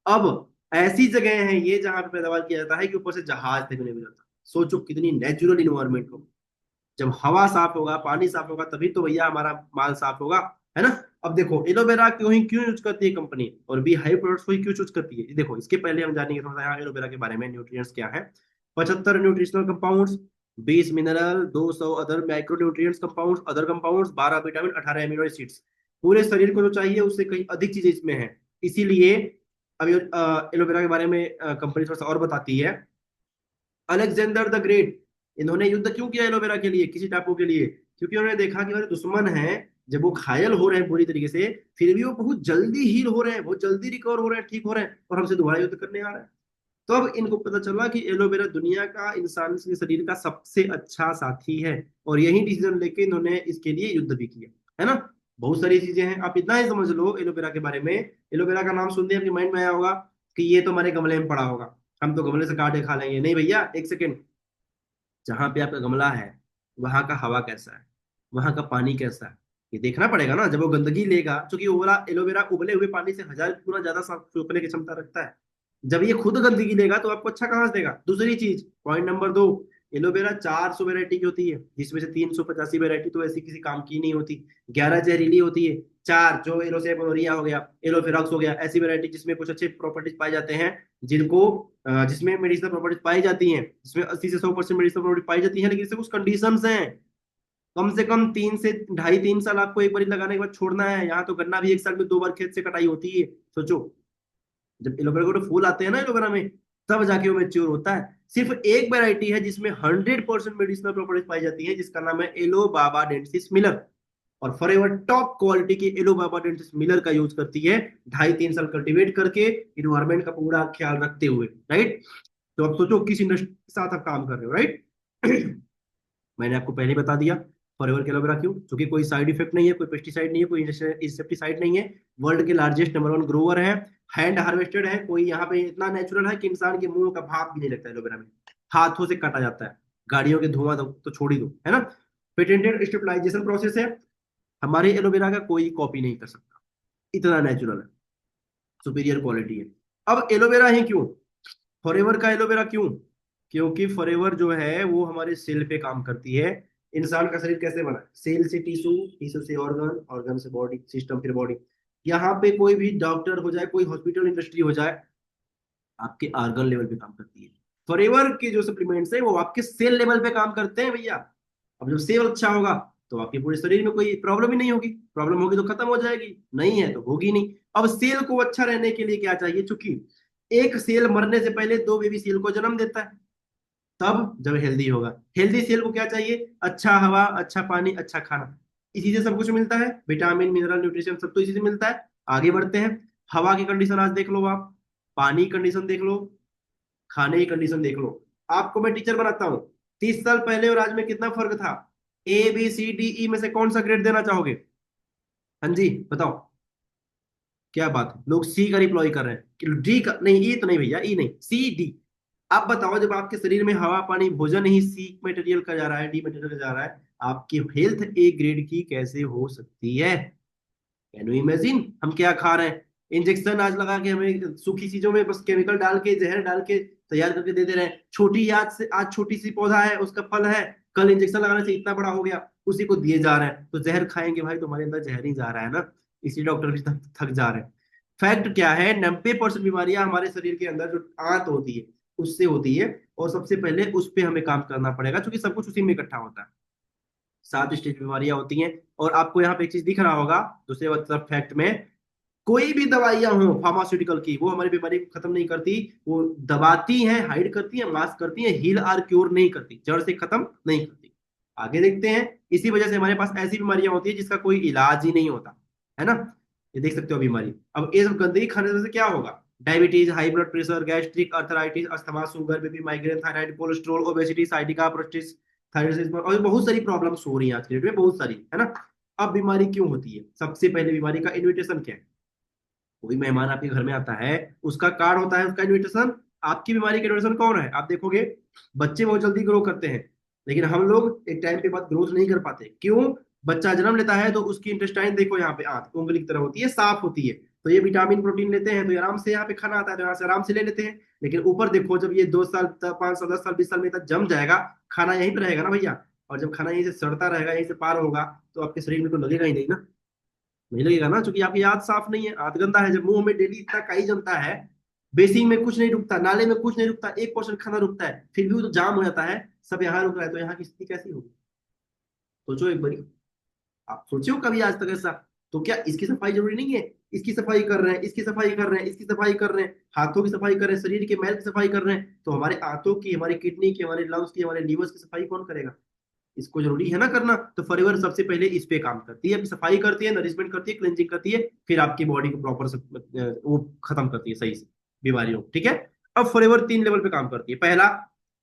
अब ऐसी जगह है ये जहां पे पैदावार किया जाता है कि ऊपर से जहाज तक नहीं गुजरता। सोचो कितनी नेचुरल इन्वायरमेंट हो। जब हवा साफ होगा, पानी साफ होगा, तभी तो भैया हमारा माल साफ होगा, है ना। अब देखो एलोवेरा क्यों ही क्यों यूज करती है कंपनी, और बी हाई प्रोडक्ट्स को ही क्यों चूज करती है, ये देखो इसके पहले हम जानेंगे थोड़ा सा एलोवेरा के बारे में। न्यूट्रिएंट्स क्या है? 75 nutritional compounds, 20 mineral, 200 other micro nutrients compounds, other compounds, 12 vitamin, 18 amino acids. पूरे शरीर को जो चाहिए उससे कहीं अधिक चीजें इसमें है। इसीलिए अब एलोवेरा के बारे में कंपनी थोड़ा सा और बताती है। अलेक्जेंडर द ग्रेट, इन्होंने युद्ध क्यों किया एलोवेरा के लिए, किसी टापू के लिए? क्योंकि उन्होंने देखा कि हमारे दुश्मन हैं, जब वो घायल हो रहे हैं पूरी तरीके से, फिर भी वो बहुत जल्दी हील हो रहे हैं, बहुत जल्दी रिकवर हो रहे हैं, ठीक हो रहे हैं, और हमसे दोबारा युद्ध करने आ रहे हैं। तो अब इनको पता चला कि एलोवेरा दुनिया का इंसान के शरीर का सबसे अच्छा साथी है, और यही डिसीजन लेके इन्होंने इसके लिए युद्ध भी किया, है ना। बहुत सारी चीजें हैं, आप इतना ही समझ लो एलोवेरा के बारे में। एलोवेरा का नाम सुनते ही आपके माइंड में आया होगा कि ये तो हमारे गमले में पड़ा होगा, हम तो गमले से काट के खा लेंगे। नहीं भैया, एक सेकेंड। जहां पे आपका गमला है, वहां का हवा कैसा है, वहां का पानी कैसा है, ये देखना पड़ेगा ना। जब वो गंदगी लेगा, क्योंकि ओवला एलोवेरा उबले हुए पानी से 1,000 गुना ज्यादा सोखने की क्षमता रखता है, जब ये खुद गंदगी लेगा तो आपको अच्छा कहाँ से देगा? दूसरी चीज, पॉइंट नंबर 2, एलोवेरा 400 वेरायटी की होती है, जिसमें से 385 वेरायटी तो ऐसी किसी काम की नहीं होती, 11 जहरीली होती है, 4 जो एलोसेबोरिया हो गया, एलोफेरॉक्स हो गया, ऐसी वेरायटी जिसमें कुछ अच्छे प्रॉपर्टीज पाए जाते हैं, जिनको जिसमें मेडिसिनल प्रॉपर्टीज पाई जाती हैं, जिसमें 80 से 100% मेडिसिनल प्रॉपर्टी पाई जाती है, लेकिन इससे कुछ कंडीशंस हैं। कम से कम 3 से 2.5 3 साल आपको एक बार लगाने के बाद छोड़ना है। यहाँ तो गन्ना भी एक साल में 2 बार खेत से कटाई होती है। सोचो, जब एलोवेरा के फूल आते हैं ना एलोवेरा में, तब जाके वो मैच्योर होता है। सिर्फ एक वैरायटी है जिसमें 100% मेडिसिनल प्रॉपर्टीज पाई जाती है, जिसका नाम है एलो बाबा डेंसिस मिलर, और फॉरएवर टॉप क्वालिटी की एलो बाबा डेंसिस मिलर का यूज करती है, 2.5 3 साल कल्टीवेट करके, इन्वायरमेंट का पूरा ख्याल रखते हुए। राइट, तो अब सोचो किस इंडस्ट्री के साथ आप काम कर रहे हो। राइट। मैंने आपको पहले बता दिया फॉरएवर के एलोवेरा क्यों, क्योंकि कोई साइड इफेक्ट नहीं है, कोई पेस्टिसाइड नहीं है, कोई इंसेक्टिसाइड नहीं है, वर्ल्ड के लार्जेस्ट नंबर 1 ग्रोवर है, हैंड हार्वेस्टेड है, कोई यहाँ पे इतना नेचुरल है कि इंसान के मुंह का भाप भी नहीं लगता एलोवेरा में, हाथों से काटा जाता है, गाड़ियों के धुआं तो छोड़ ही दो, है ना। पेटेंटेड स्टेबलाइजेशन प्रोसेस है, हमारे एलोवेरा का कोई कॉपी नहीं कर सकता, इतना नेचुरल है, सुपीरियर क्वालिटी है। अब एलोवेरा ही क्यों, फॉरएवर का एलोवेरा क्यों? क्योंकि फॉरएवर जो है वो हमारे सेल पे काम करती है। इंसान का शरीर कैसे बना है? सेल से टिश्यू, टिश्यू से ऑर्गन, ऑर्गन से बॉडी सिस्टम, फिर बॉडी। यहाँ पे कोई भी डॉक्टर हो जाए, कोई हॉस्पिटल इंडस्ट्री हो जाए, आपके ऑर्गन लेवल पे काम करती है। फॉरएवर के जो सप्लीमेंट्स है वो आपके सेल लेवल पे काम करते हैं भैया। अब जब सेल अच्छा होगा तो आपके पूरे शरीर में कोई प्रॉब्लम ही नहीं होगी, प्रॉब्लम होगी तो खत्म हो जाएगी, नहीं है तो होगी नहीं। अब सेल को अच्छा रहने के लिए क्या चाहिए? चूंकि एक सेल मरने से पहले 2 बेबी सेल को जन्म देता है, तब जब हेल्दी होगा। हेल्दी सेल को क्या चाहिए? अच्छा हवा, अच्छा पानी, अच्छा खाना, इसी से सब कुछ मिलता है, विटामिन मिनरल न्यूट्रिशन सब तो इसी से मिलता है। आगे बढ़ते हैं। हवा की कंडीशन आज देख लो आप, पानी की कंडीशन देख लो, खाने की कंडीशन देख लो। आपको मैं टीचर बनाता हूँ, 30 साल पहले और आज में कितना फर्क था? ABCDE में से कौन सा ग्रेड देना चाहोगे? हाँ जी बताओ। क्या बात है, लोग सी का रिप्लॉय कर रहे हैं कि डी का नहीं, ई तो नहीं भैया, ई नहीं, सी डी। आप बताओ, जब आपके शरीर में हवा पानी भोजन ही सी मटेरियल का जा रहा है, डी मटेरियल का जा रहा है, आपकी हेल्थ ए ग्रेड की कैसे हो सकती है? कैन यू इमेजिन हम क्या खा रहे हैं? इंजेक्शन आज लगा के हमें सूखी चीजों में बस केमिकल डाल के जहर डाल के तैयार करके दे दे रहे हैं। छोटी आज छोटी सी पौधा है, उसका फल है, कल इंजेक्शन लगाने से इतना बड़ा हो गया, उसी को दिए जा रहे हैं। तो जहर खाएंगे भाई, तुम्हारे अंदर जहर ही जा रहा है ना। इसी डॉक्टर भी थक जा रहे हैं। फैक्ट क्या है, 90% बीमारियां हमारे शरीर के अंदर जो आंत होती है उससे होती है। और सबसे पहले उस पे हमें काम करना पड़ेगा, क्योंकि सब कुछ उसी में इकट्ठा होता है। 7 स्टेज बीमारियां होती हैं। और आपको यहाँ पे एक चीज दिख रहा होगा दूसरे मतलब फैक्ट में, कोई भी दवाइयां हो फार्मास्यूटिकल की, वो हमारी बीमारी को खत्म नहीं करती। वो दबाती हैं, हाइड करती हैं, मास्क करती हैं, हील आर क्योर नहीं करती, जड़ से खत्म नहीं करती। आगे देखते हैं। इसी वजह से हमारे पास ऐसी बीमारियां होती है जिसका कोई इलाज ही नहीं होता, है ना। ये देख सकते हो बीमारी। अब ये सब गंदगी खाने से क्या होगा, diabetes, high blood pressure, gastric, arthritis, asthma, sugar, BP, migraine, thyroid, cholesterol, obesity, sciatica, prostate, thyroid, और बहुत सारी प्रॉब्लम्स हो रही हैं आज के डेट में, बहुत सारी, है ना। अब बीमारी क्यों होती है, सबसे पहले बीमारी का इन्विटेशन क्या है। कोई मेहमान आपके घर में आता है, उसका कार्ड होता है, उसका इन्विटेशन। आपकी बीमारी का इन्विटेशन कौन है, आप देखोगे बच्चे बहुत जल्दी ग्रो करते हैं, लेकिन हम लोग एक टाइम के बाद ग्रोथ नहीं कर पाते। क्यों, बच्चा जन्म लेता है तो उसकी इंटेस्टाइन देखो यहाँ पे आंत उंगली की तरह होती है, साफ होती है। तो ये विटामिन प्रोटीन लेते हैं तो ये आराम से यहाँ पे खाना आता है, तो यहाँ से आराम से ले लेते हैं। लेकिन ऊपर देखो, जब ये 2 साल 5 साल 10 साल 20 साल में तक जम जाएगा, खाना यहीं पे रहेगा ना भैया। और जब खाना यहीं से सड़ता रहेगा, यहीं से पार होगा, तो आपके शरीर में तो लगेगा ही नहीं ना। नहीं लगेगा ना, क्योंकि आपकी आंत साफ नहीं है, आंत गंदा है। जब मुंह में डेली इतना काई जमता है, बेसिन में कुछ नहीं रुकता, नाले में कुछ नहीं रुकता, 1% खाना रुकता है, फिर भी वो तो जाम हो जाता है, सब यहाँ रुक रहा है, तो यहाँ की स्थिति कैसी होगी। सोचो एक बारी, आप सोचे हो कभी आज तक ऐसा। तो क्या इसकी सफाई जरूरी नहीं है, इसकी सफाई कर रहे हैं, इसकी सफाई कर रहे हैं, इसकी सफाई कर रहे हैं, हाथों की सफाई कर रहे हैं, शरीर के मैल की सफाई कर रहे हैं, तो हमारे आंतों की, हमारी किडनी की, हमारे लंग्स की, हमारे लीवर्स की सफाई कौन करेगा। इसको जरूरी है ना करना। तो फॉरएवर सबसे पहले इस पे काम करती है, सफाई करती है, नरिशमेंट करती है, क्लेंजिंग करती है, फिर आपकी बॉडी को प्रॉपर वो खत्म करती है सही से बीमारियों को, ठीक है। अब फॉरएवर 3 लेवल पे काम करती है। पहला,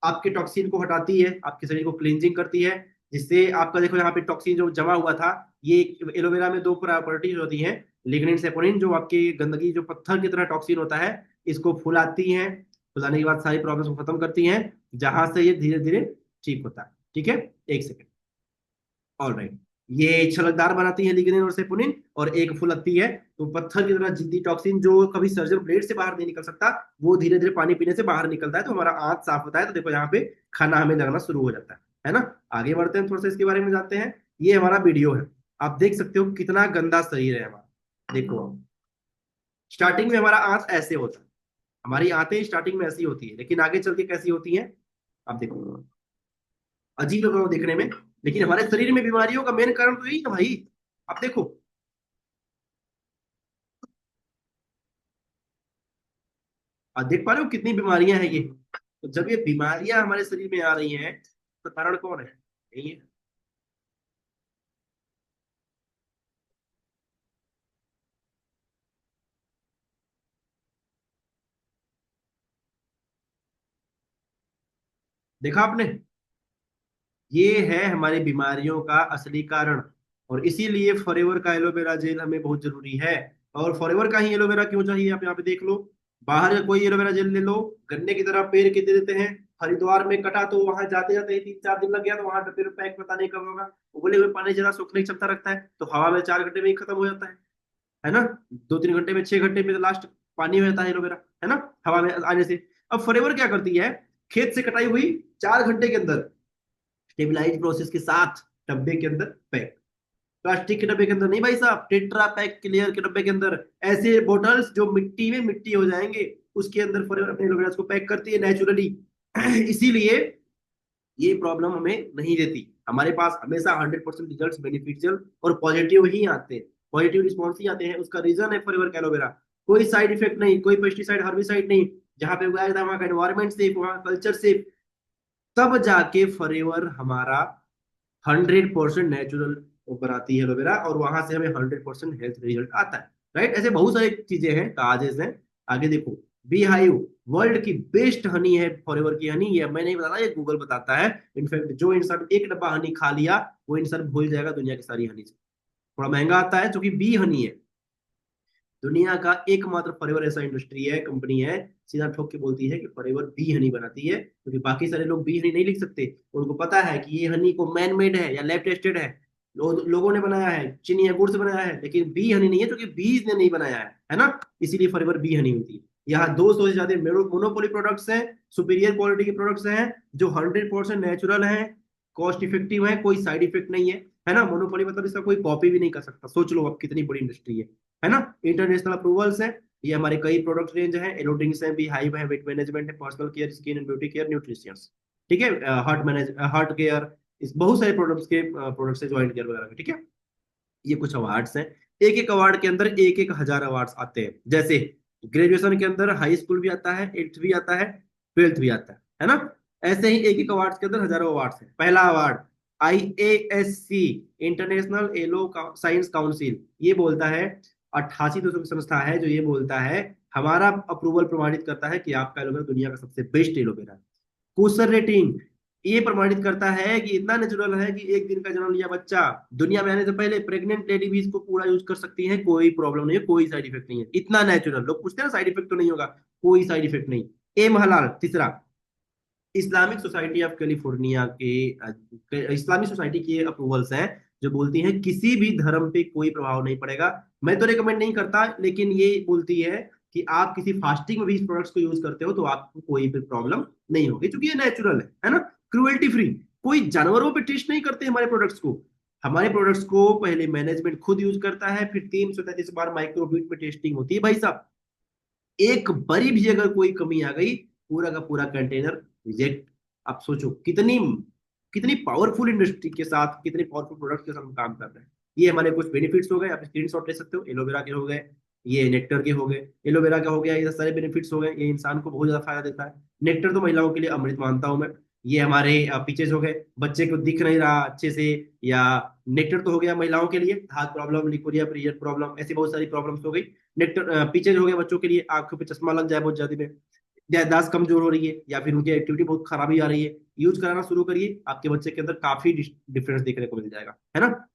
आपके टॉक्सिन को हटाती है, आपके शरीर को क्लींजिंग करती है, जिससे आपका देखो यहाँ पे टॉक्सिन जो जमा हुआ था। ये एलोवेरा में 2 प्रॉपर्टीज होती हैं, लिग्निन सेपोनिन, जो आपकी गंदगी जो पत्थर की तरह टॉक्सिन होता है, इसको फुलाती है। फुलाने के बाद सारी प्रॉब्लम्स को खत्म करती हैं, जहां से ये धीरे धीरे ठीक होता है, ठीक है। एक सेकेंड, ऑल राइट। ये छलकदार बनाती है लिग्निन और सेपोनिन, और एक फुलती है। तो पत्थर की तरह जिद्दी टॉक्सिन जो कभी सर्जन ब्लेड से बाहर नहीं निकल सकता, वो धीरे धीरे पानी पीने से बाहर निकलता है, तो हमारा आंत साफ होता है। तो देखो यहाँ पे खाना हमें लगना शुरू हो जाता है ना। आगे बढ़ते हैं, थोड़ा सा इसके बारे में जानते हैं। ये हमारा वीडियो है, आप देख सकते हो कितना गंदा शरीर है हमारा। देखो, स्टार्टिंग में हमारा आंत ऐसे होता है, हमारी आंतें स्टार्टिंग में ऐसी होती है, लेकिन आगे चल के कैसी होती है, आप देखो, अजीब लग रहा हो देखने में। लेकिन हमारे शरीर में बीमारियों का मेन कारण तो यही है भाई। आप देखो, आप देख पा रहे हो कितनी बीमारियां हैं ये। तो जब ये बीमारियां हमारे शरीर में आ रही हैं, तो कारण कौन है, यही है। देखा आपने, ये है हमारी बीमारियों का असली कारण। और इसीलिए फॉरएवर का एलोवेरा जेल हमें बहुत जरूरी है। और फॉरएवर का ही एलोवेरा क्यों चाहिए, आप यहाँ पे देख लो। बाहर का कोई एलोवेरा जेल ले लो, गन्ने की तरह पेड़ के दे देते हैं। हरिद्वार में कटा तो वहां जाते जाते ही 3 4 दिन लग गया, तो वहां फिर पैक पता नहीं कब होगा। उबले हुए पानी जरा सूखने ही चलता रहता है, तो हवा में 4 घंटे में ही खत्म हो जाता है ना। 2 3 घंटे में, 6 घंटे में तो लास्ट पानी हो जाता है एलोवेरा, है ना, हवा में आने से। अब फॉरएवर क्या करती है, खेत से कटाई हुई 4 घंटे के अंदर स्टेबिलाईज प्रोसेस के साथ डब्बे के अंदर पैक। प्लास्टिक के डब्बे के अंदर नहीं भाई साहब, टेट्रा पैक क्लियर के डब्बे के अंदर। ऐसे बोटल्स जो मिट्टी में मिट्टी हो जाएंगे, उसके अंदर फॉरएवर अपने एलोवेरा को पैक करती है नेचुरली। इसीलिए ये प्रॉब्लम हमें नहीं देती। हमारे पास हमेशा 100% रिजल्ट बेनिफिशियल और पॉजिटिव ही आते हैं, पॉजिटिव रिस्पॉन्स ही आते हैं। उसका रीजन है फॉरएवर कैलोवेरा। कोई साइड इफेक्ट नहीं, कोई पेस्टिसाइड हर्बिसाइड नहीं, जहां पे उगाया था वहां का एनवायरमेंट सेफ, वहां कल्चर सेफ, तब जाके फॉरएवर हमारा 100% नेचुरल बनाती है एलोवेरा, और वहां से हमें 100% हेल्थ रिजल्ट आता है। राइट, ऐसे बहुत सारी चीजें हैं, काजेज हैं। आगे देखो, बी हाइव वर्ल्ड की बेस्ट हनी है फॉरएवर की हनी। ये मैं नहीं बताता, ये गूगल बताता है। इनफैक्ट जो इंसान एक डब्बा हनी खा लिया, वो इंसान भूल जाएगा दुनिया की सारी हनी से। थोड़ा महंगा आता है, क्योंकि बी हनी है। दुनिया का एकमात्र फॉरएवर ऐसा इंडस्ट्री है, कंपनी है, सीधा ठोक के बोलती है कि फॉरएवर बी हनी बनाती है, क्योंकि बाकी सारे लोग बी हनी नहीं लिख सकते। उनको पता है कि ये हनी को मैन मेड है या लैब टेस्टेड है। लोगों ने बनाया है, चिनिया गुड़ से बनाया है, लेकिन बी हनी नहीं है, क्योंकि बीज ने नहीं बनाया है ना, इसीलिए फॉरएवर बी हनी होती है। यहाँ 200 से ज्यादा मोनोपोली प्रोडक्ट्स हैं, सुपीरियर क्वालिटी के प्रोडक्ट्स हैं, जो 100% नेचुरल हैं, कॉस्ट इफेक्टिव है, कोई साइड इफेक्ट नहीं है ना। मोनोपोली मतलब इसका कोई कॉपी भी नहीं कर सकता, सोच लो अब कितनी बड़ी इंडस्ट्री है ना। इंटरनेशनल अप्रूवल्स है, ये हमारे कई प्रोडक्ट रेंज है, एलोड्रिंक्स है, बी हाइव है, वेट मैनेजमेंट है, personal care, skin and beauty care, nutritions, ठीक है, हार्ट केयर, इस बहुत सारे प्रोडक्ट्स के प्रोडक्ट्स है, जॉइंट केयर वगैरह के, ठीक है। ये कुछ अवार्ड्स हैं, एक एक अवार्ड के अंदर एक एक हजार अवार्ड्स आते हैं। जैसे ग्रेजुएशन के अंदर हाई स्कूल भी आता है, एट्थ भी आता है, ट्वेल्थ भी आता है ना। ऐसे ही एक एक अवार्ड के अंदर हजारों अवार्ड्स हैं। पहला award IASC, international aloe science council, ये बोलता है, 88 की संस्था है जो ये बोलता है, हमारा अप्रूवल प्रमाणित करता है कि आपका एलोवेरा दुनिया का सबसे बेस्ट एलोवेरा है। कूसर रेटिंग, ये प्रमाणित करता है कि इतना नेचुरल है कि एक दिन का जन्म लिया बच्चा दुनिया में आने से पहले प्रेग्नेंट लेडी भी इसको पूरा यूज कर सकती है, कोई प्रॉब्लम नहीं है, कोई साइड इफेक्ट नहीं है, इतना नेचुरल। लोग पूछते हैं ना साइड इफेक्ट तो नहीं होगा, कोई साइड इफेक्ट नहीं। एम हलाल तीसरा, इस्लामिक सोसाइटी ऑफ कैलिफोर्निया के इस्लामिक सोसाइटी की अप्रूवल्स हैं, जो बोलती हैं किसी भी धर्म पे कोई प्रभाव नहीं पड़ेगा। मैं तो रिकमेंड नहीं करता, लेकिन ये बोलती है कि आप किसी फास्टिंग में भी इस प्रोडक्ट्स को यूज करते हो तो आपको कोई भी प्रॉब्लम नहीं होगी, क्योंकि ये नेचुरल है ना। क्रुएल्टी फ्री, कोई जानवरों पे टेस्ट नहीं करते हमारे प्रोडक्ट्स को। हमारे प्रोडक्ट्स को पहले मैनेजमेंट खुद यूज करता है, फिर 333 बार माइक्रोबीट पे टेस्टिंग होती है भाई साहब। एक बारी भी अगर कोई कमी आ गई, पूरा का पूरा कंटेनर रिजेक्ट। आप सोचो कितनी कितनी पावरफुल इंडस्ट्री के साथ, कितने पावरफुल प्रोडक्ट के साथ हम काम कर रहे हैं। ये हमारे कुछ बेनिफिट्स हो गए, आप स्क्रीनशॉट ले सकते हो, एलोवेरा के हो गए, ये नेक्टर के हो गए, एलोवेरा का हो गया, ये सारे बेनिफिट्स हो गए, ये इंसान को बहुत ज्यादा फायदा देता है। नेक्टर तो महिलाओं के लिए अमृत मानता हूं मैं। ये हमारे पीछेज हो गए, बच्चे को दिख नहीं रहा अच्छे से, या नेक्टर तो हो गया महिलाओं के लिए, हाथ प्रॉब्लम, लिकोरिया पीरियड प्रॉब्लम, ऐसी बहुत सारी प्रॉब्लम्स हो गई। नेक्टर पीछे हो गया बच्चों के लिए, आंखों पे चश्मा लग जाए बहुत ज्यादा में, याददाश्त कमजोर हो रही है, या फिर उनकी एक्टिविटी बहुत खराबी आ रही है, यूज कराना शुरू करिए, आपके बच्चे के अंदर काफी डिफरेंस देखने को मिल जाएगा, है ना।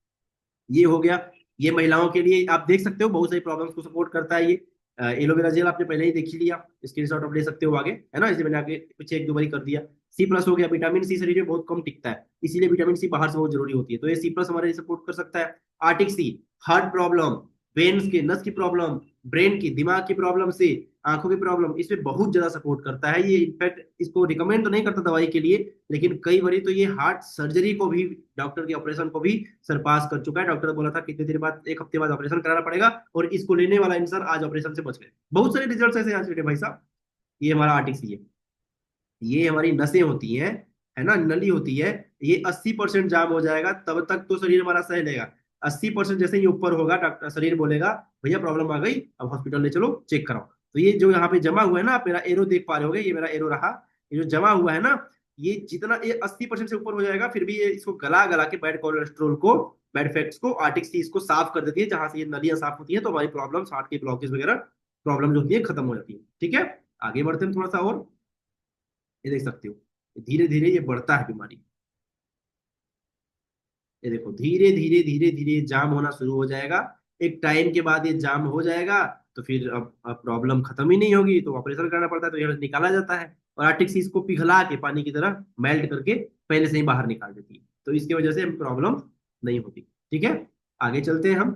ये हो गया, ये महिलाओं के लिए आप देख सकते हो, बहुत सारी प्रॉब्लम्स को सपोर्ट करता है ये। एलोवेरा जेल आपने पहले ही देख ही लिया, स्क्रीनशॉट आप ले सकते हो आगे, है ना, इसे मैंने आगे पीछे एक दो बारी कर दिया। C+ हो गया, विटामिन सी शरीर में बहुत कम टिकता है, इसीलिए विटामिन सी बाहर से बहुत जरूरी होती है, तो ये C+ हमारे सपोर्ट कर सकता है। आर्टिक सी, हार्ट प्रॉब्लम, वेन्स के नस की प्रॉब्लम, ब्रेन की, दिमाग की प्रॉब्लम से, आंखों की प्रॉब्लम, इसमें बहुत ज्यादा सपोर्ट करता है ये। इनफैक्ट इसको रिकमेंड तो नहीं करता दवाई के लिए, लेकिन कई बारी तो ये हार्ट सर्जरी को भी, डॉक्टर के ऑपरेशन को भी सरपास कर चुका है। डॉक्टर बोला था कितने देर बाद, एक हफ्ते बाद ऑपरेशन कराना पड़ेगा, और इसको लेने वाला इंसान आज ऑपरेशन से बच गए। बहुत सारे रिजल्ट ऐसे आ चुके भाई साहब। ये हमारा आर्टिक्स, ये हमारी नसें होती हैं, है ना, नली होती है, ये 80% जाम हो जाएगा तब तक तो शरीर हमारा सह लेगा। 80% जैसे ही ऊपर होगा, डॉक्टर शरीर बोलेगा भैया प्रॉब्लम आ गई, अब हॉस्पिटल ले चलो, चेक कराओ। तो ये जो यहाँ पे जमा हुआ है ना, आप मेरा एरो देख पा रहे होगे, ये मेरा एरो रहा, ये जो जमा हुआ है ना, ये जितना ये 80% से ऊपर हो जाएगा, फिर भी ये इसको गला गला के बैड कोलेस्ट्रोल को, बैड फैट्स को, आर्टिक्स इसको साफ कर देती है, जहां से ये नलियां साफ होती है, तो हमारी प्रॉब्लम, हार्ट की ब्लॉकेज वगैरह प्रॉब्लम जो होती है खत्म हो जाती है, ठीक है। आगे बढ़ते हैं थोड़ा सा और, ये देख सकते हो धीरे धीरे ये बढ़ता है बीमारी। ये देखो धीरे धीरे धीरे धीरे जाम होना शुरू हो जाएगा, एक टाइम के बाद ये जाम हो जाएगा, तो फिर अब प्रॉब्लम खत्म ही नहीं होगी, तो ऑपरेशन करना पड़ता है, तो ये निकाला जाता है। और आर्टिक सीज को पिघला के पानी की तरह मेल्ट करके पहले से ही बाहर निकाल देती है, तो इसकी वजह से प्रॉब्लम नहीं होती, ठीक है। आगे चलते हैं हम,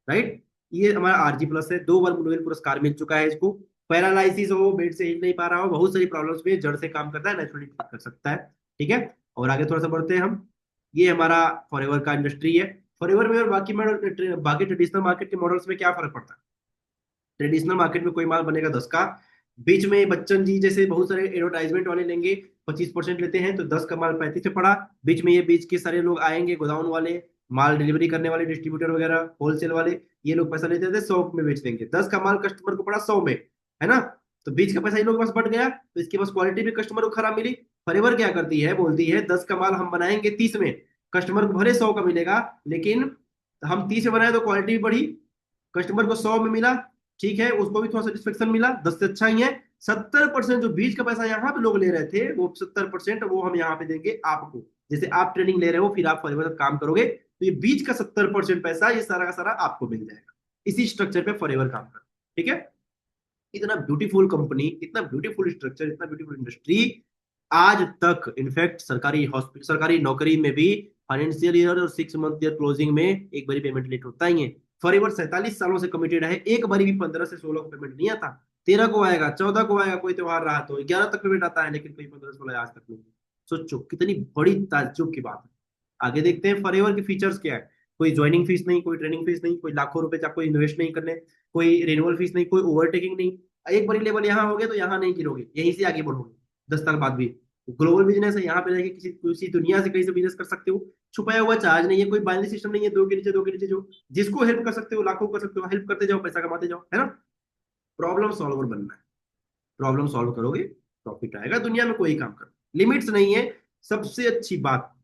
राइट। ये हमारा RG+ है, 2 बार नोबेल पुरस्कार मिल चुका है इसको। पैरालिसिस हो, बेड से हिल नहीं पा रहा हो, बहुत सारी प्रॉब्लम्स में जड़ से काम करता है, नेचुरली ठीक कर सकता है, ठीक है। और आगे थोड़ा सा बढ़ते हैं हम, ये हमारा फॉरएवर का इंडस्ट्री है। फॉरएवर में और बाकी मॉडल, बाकी ट्रेडिशनल मार्केट के मॉडल्स में क्या फर्क पड़ता है। ट्रेडिशनल मार्केट में कोई माल बनेगा 10 का, बीच में बच्चन जी जैसे बहुत सारे एडवर्टाइजमेंट वाले लेंगे, 25% लेते हैं, तो 10 का माल 35 पे पड़ा। बीच में ये बीच के सारे लोग आएंगे, गोदाउन वाले, माल डिलीवरी करने वाले, डिस्ट्रीब्यूटर वगैरह, होलसेल वाले, ये लोग पैसा लेते थे 100 में बेच देंगे, 10 का माल कस्टमर को पड़ा 100 में, है ना। तो बीच का पैसा इन लोगों के पास बढ़ गया, तो इसके पास क्वालिटी भी कस्टमर को खराब मिली। फॉरएवर क्या करती है, बोलती है 10 का माल हम बनाएंगे 30 में, कस्टमर को भले 100 का मिलेगा, लेकिन हम 30 में बनाए तो क्वालिटी भी बढ़ी, कस्टमर को 100 में मिला, ठीक है, उसको भी थोड़ा सेटिस्फेक्शन मिला, 10 से अच्छा ही है। 70% जो बीच का पैसा यहाँ पे लोग ले रहे थे, वो 70% वो हम यहाँ पे देंगे आपको। जैसे आप ट्रेनिंग ले रहे हो, फिर आप फॉरएवर काम करोगे, तो ये बीच का 70% पैसा, ये सारा का सारा आपको मिल जाएगा। इसी स्ट्रक्चर पे फॉरएवर काम कर, ठीक है। इतना ब्यूटीफुल कंपनी, इतना ब्यूटीफुल स्ट्रक्चर, इतना ब्यूटीफुल इंडस्ट्री, आज तक इनफैक्ट सरकारी हॉस्पिटल, सरकारी नौकरी में भी फाइनेंशियल ईयर और 6 मंथ ईयर क्लोजिंग में एक बारी पेमेंट लेट होता ही है। फॉरएवर 47 सालों से कमिटेड है, एक बारी भी 15 से 16 को पेमेंट नहीं आता। 13 को आएगा, 14 को आएगा, कोई त्योहार रहा तो 11 तक पेमेंट आता है, लेकिन कोई 15 16 आज तक नहीं। सोचो कितनी बड़ी ताज्जुब की बात है। आगे देखते हैं फॉरएवर के फीचर्स क्या है। कोई ज्वाइनिंग फीस नहीं, कोई ट्रेनिंग फीस नहीं, कोई लाखों रुपए आपको इन्वेस्ट नहीं करने, कोई रिन्यूअल फीस नहीं, कोई ओवरटेकिंग नहीं। एक बारी लेवल यहाँ हो गया तो यहाँ नहीं गिरोगे, यहीं से आगे बढ़ोगे 10 साल बाद भी। ग्लोबल बिजनेस है, यहाँ पे रह के किसी किसी दुनिया से कहीं से बिजनेस कर सकते हो। छुपाया हुआ चार्ज नहीं है, कोई बाइनरी सिस्टम नहीं है, दो के नीचे दो के नीचे, जो जिसको हेल्प कर सकते हो लाखों कर सकते हो, हेल्प करते जाओ, पैसा कमाते जाओ, है ना। प्रॉब्लम सॉल्वर बनना है। प्रॉब्लम सॉल्व करोगे, प्रॉफिट आएगा। दुनिया में कोई काम करो, लिमिट्स नहीं है। सबसे अच्छी बात,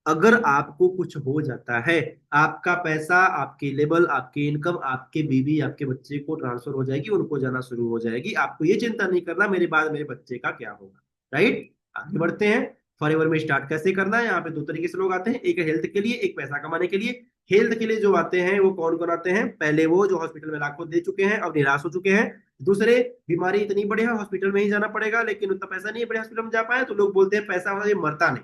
अगर आपको कुछ हो जाता है, आपका पैसा, आपकी लेवल, आपकी इनकम, आपके बीवी, आपके बच्चे को ट्रांसफर हो जाएगी, उनको जाना शुरू हो जाएगी। आपको ये चिंता नहीं करना मेरे बाद मेरे बच्चे का क्या होगा। राइट, आगे बढ़ते हैं। फॉरएवर में स्टार्ट कैसे करना है। यहाँ पे दो तरीके से लोग आते हैं, एक हेल्थ के लिए, एक पैसा कमाने के लिए। हेल्थ के लिए जो आते हैं वो कौन कौन आते हैं? पहले वो जो हॉस्पिटल में लाखों दे चुके हैं, अब निराश हो चुके हैं। दूसरे, बीमारी इतनी बड़ी है हॉस्पिटल में ही जाना पड़ेगा, लेकिन उतना पैसा नहीं है बड़े हॉस्पिटल में जा पाए, तो लोग बोलते हैं पैसा वाला ये मरता नहीं।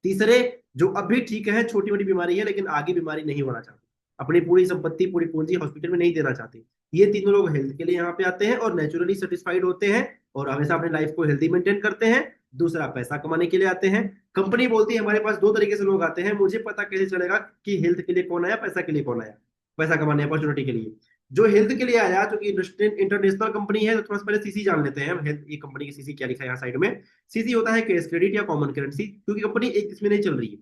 तीसरे, जो अभी ठीक है, छोटी मोटी बीमारी है लेकिन आगे बीमारी नहीं होना चाहते, अपनी पूरी संपत्ति पूरी पूंजी हॉस्पिटल में नहीं देना चाहते। ये तीनों लोग हेल्थ के लिए यहाँ पे आते हैं और नेचुरली सेटिस्फाइड होते हैं और हमेशा अपनी लाइफ को हेल्दी मेंटेन करते हैं। दूसरा, पैसा कमाने के लिए आते हैं। कंपनी बोलती है हमारे पास दो तरीके से लोग आते हैं, मुझे पता कैसे चलेगा कि हेल्थ के लिए कौन आया, पैसा के लिए कौन आया। पैसा कमाने अपॉर्चुनिटी के लिए जो हेल्थ के लिए आया, जो कि इंटरनेशनल कंपनी है, तो थोड़ा सा पहले सीसी जान लेते हैं हम। हेल्थ, ये कंपनी की सीसी क्या लिखा है यहाँ साइड में। सीसी होता है कैश क्रेडिट या कॉमन करेंसी, क्योंकि कंपनी एक इसमें नहीं चल रही है।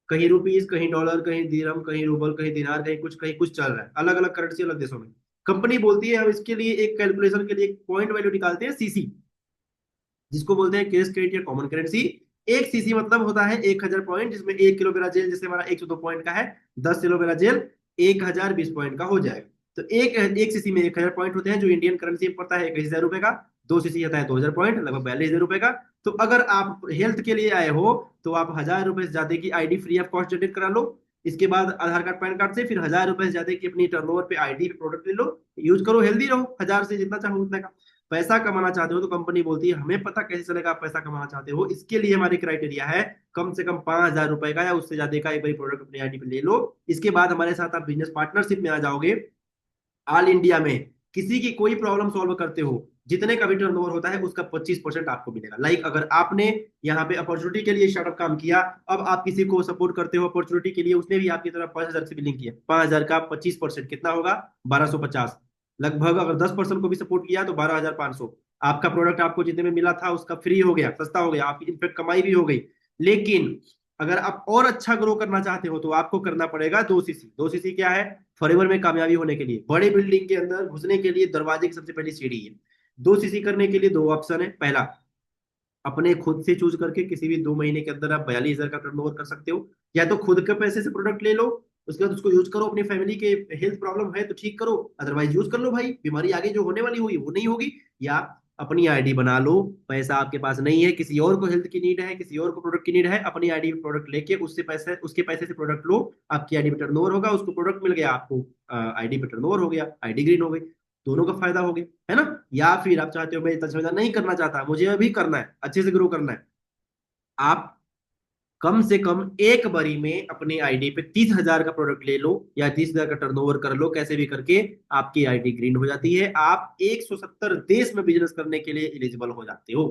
कहीं रुपीस, कहीं डॉलर, कहीं दिरहम, कहीं रूबल, कहीं दिनार, कहीं कुछ चल रहा है, अलग अलग करेंसी अलग देशों में। कंपनी बोलती है हम इसके लिए एक कैलकुलेशन के लिए एक पॉइंट वैल्यू निकालते हैं, सीसी, जिसको बोलते हैं कैश क्रेडिट या कॉमन करेंसी। एक सीसी मतलब होता है 1000 पॉइंट, जिसमें 1 किलो ब्राजील, जैसे हमारा 102 पॉइंट का है, 10 किलो ब्राजील 1020 पॉइंट का हो जाएगा। तो एक एक सीसी में 1000 पॉइंट होते हैं, जो इंडियन करेंसी में पड़ता है 21,000 रुपए का। दो सीसी आता है 2000 पॉइंट, लगभग 42,000 रुपए का। तो अगर आप हेल्थ के लिए आए हो, तो आप 1000 रुपए से ज्यादा की ID free of cost generate करा लो। इसके बाद आधार कार्ड पैन कार्ड से फिर 1000 रुपए से ज्यादा की अपनी टर्नओवर पे आईडी पे प्रोडक्ट ले लो, यूज करो, हेल्दी रहो, 1000 से जितना चाहो उतना का। पैसा कमाना चाहते हो तो कंपनी बोलती है हमें पता कैसे चलेगा आप पैसा कमाना चाहते हो, इसके लिए हमारी क्राइटेरिया है कम से कम 5,000 रुपए का या उससे ज्यादा का एक बार प्रोडक्ट अपनी आईडी पे ले लो। इसके बाद हमारे साथ आप बिजनेस पार्टनरशिप में आ जाओगे। ऑल इंडिया में किसी की कोई प्रॉब्लम सॉल्व करते हो, जितने का भी टर्नओवर होता है उसका 25% आपको मिलेगा। लाइक अगर आपने यहाँ पे अपॉर्चुनिटी के लिए स्टार्टअप काम किया, अब आप किसी को सपोर्ट करते हो अपॉर्चुनिटी के लिए, उसने भी आपकी तरफ 5,000 से बिलिंग किया, 5,000 का 25% कितना होगा? 1250। लगभग अगर 10% को भी सपोर्ट किया तो 12,500। आपका प्रोडक्ट आपको जितने में मिला था उसका फ्री हो गया, सस्ता हो गया, आपकी इनफेक्ट कमाई भी हो गई। लेकिन अगर आप और अच्छा ग्रो करना चाहते हो तो आपको करना पड़ेगा 2 सीसी। 2 सीसी क्या है? फॉरएवर में कामयाबी होने के लिए, बड़े बिल्डिंग के अंदर घुसने के लिए दरवाजे की सबसे पहली सीढ़ी है। 2 सीसी करने के लिए दो ऑप्शन है। पहला, अपने खुद से चूज करके किसी भी 2 महीने के अंदर आप 42,000 का टर्नओवर कर सकते हो, या तो खुद के पैसे से प्रोडक्ट ले लो, उसके बाद उसको यूज करो, अपनी फैमिली के हेल्थ प्रॉब्लम है तो ठीक करो, अदरवाइज यूज कर लो भाई, बीमारी आगे जो होने वाली हुई वो नहीं होगी। या अपनी आईडी बना लो, पैसा आपके पास नहीं है, किसी और को हेल्थ की नीड है, किसी और को प्रोडक्ट की नीड है, अपनी आईडी पे प्रोडक्ट लेके उससे पैसे, उसके पैसे से प्रोडक्ट लो, आपकी आईडी पे टर्नओवर होगा, उसको प्रोडक्ट मिल गया, आपको आईडी पे टर्नओवर हो गया, आईडी ग्रीन हो गई, दोनों का फायदा हो गया, है ना। या फिर आप चाहते हो मैं इतना समझा नहीं करना चाहता, मुझे अभी करना है, अच्छे से ग्रो करना है, आप कम से कम एक बारी में अपनी आईडी पे 30,000 का प्रोडक्ट ले लो या 30,000 का टर्नओवर कर लो, कैसे भी करके आपकी आईडी ग्रीन हो जाती है, आप 170 देश में बिजनेस करने के लिए एलिजिबल हो जाते हो।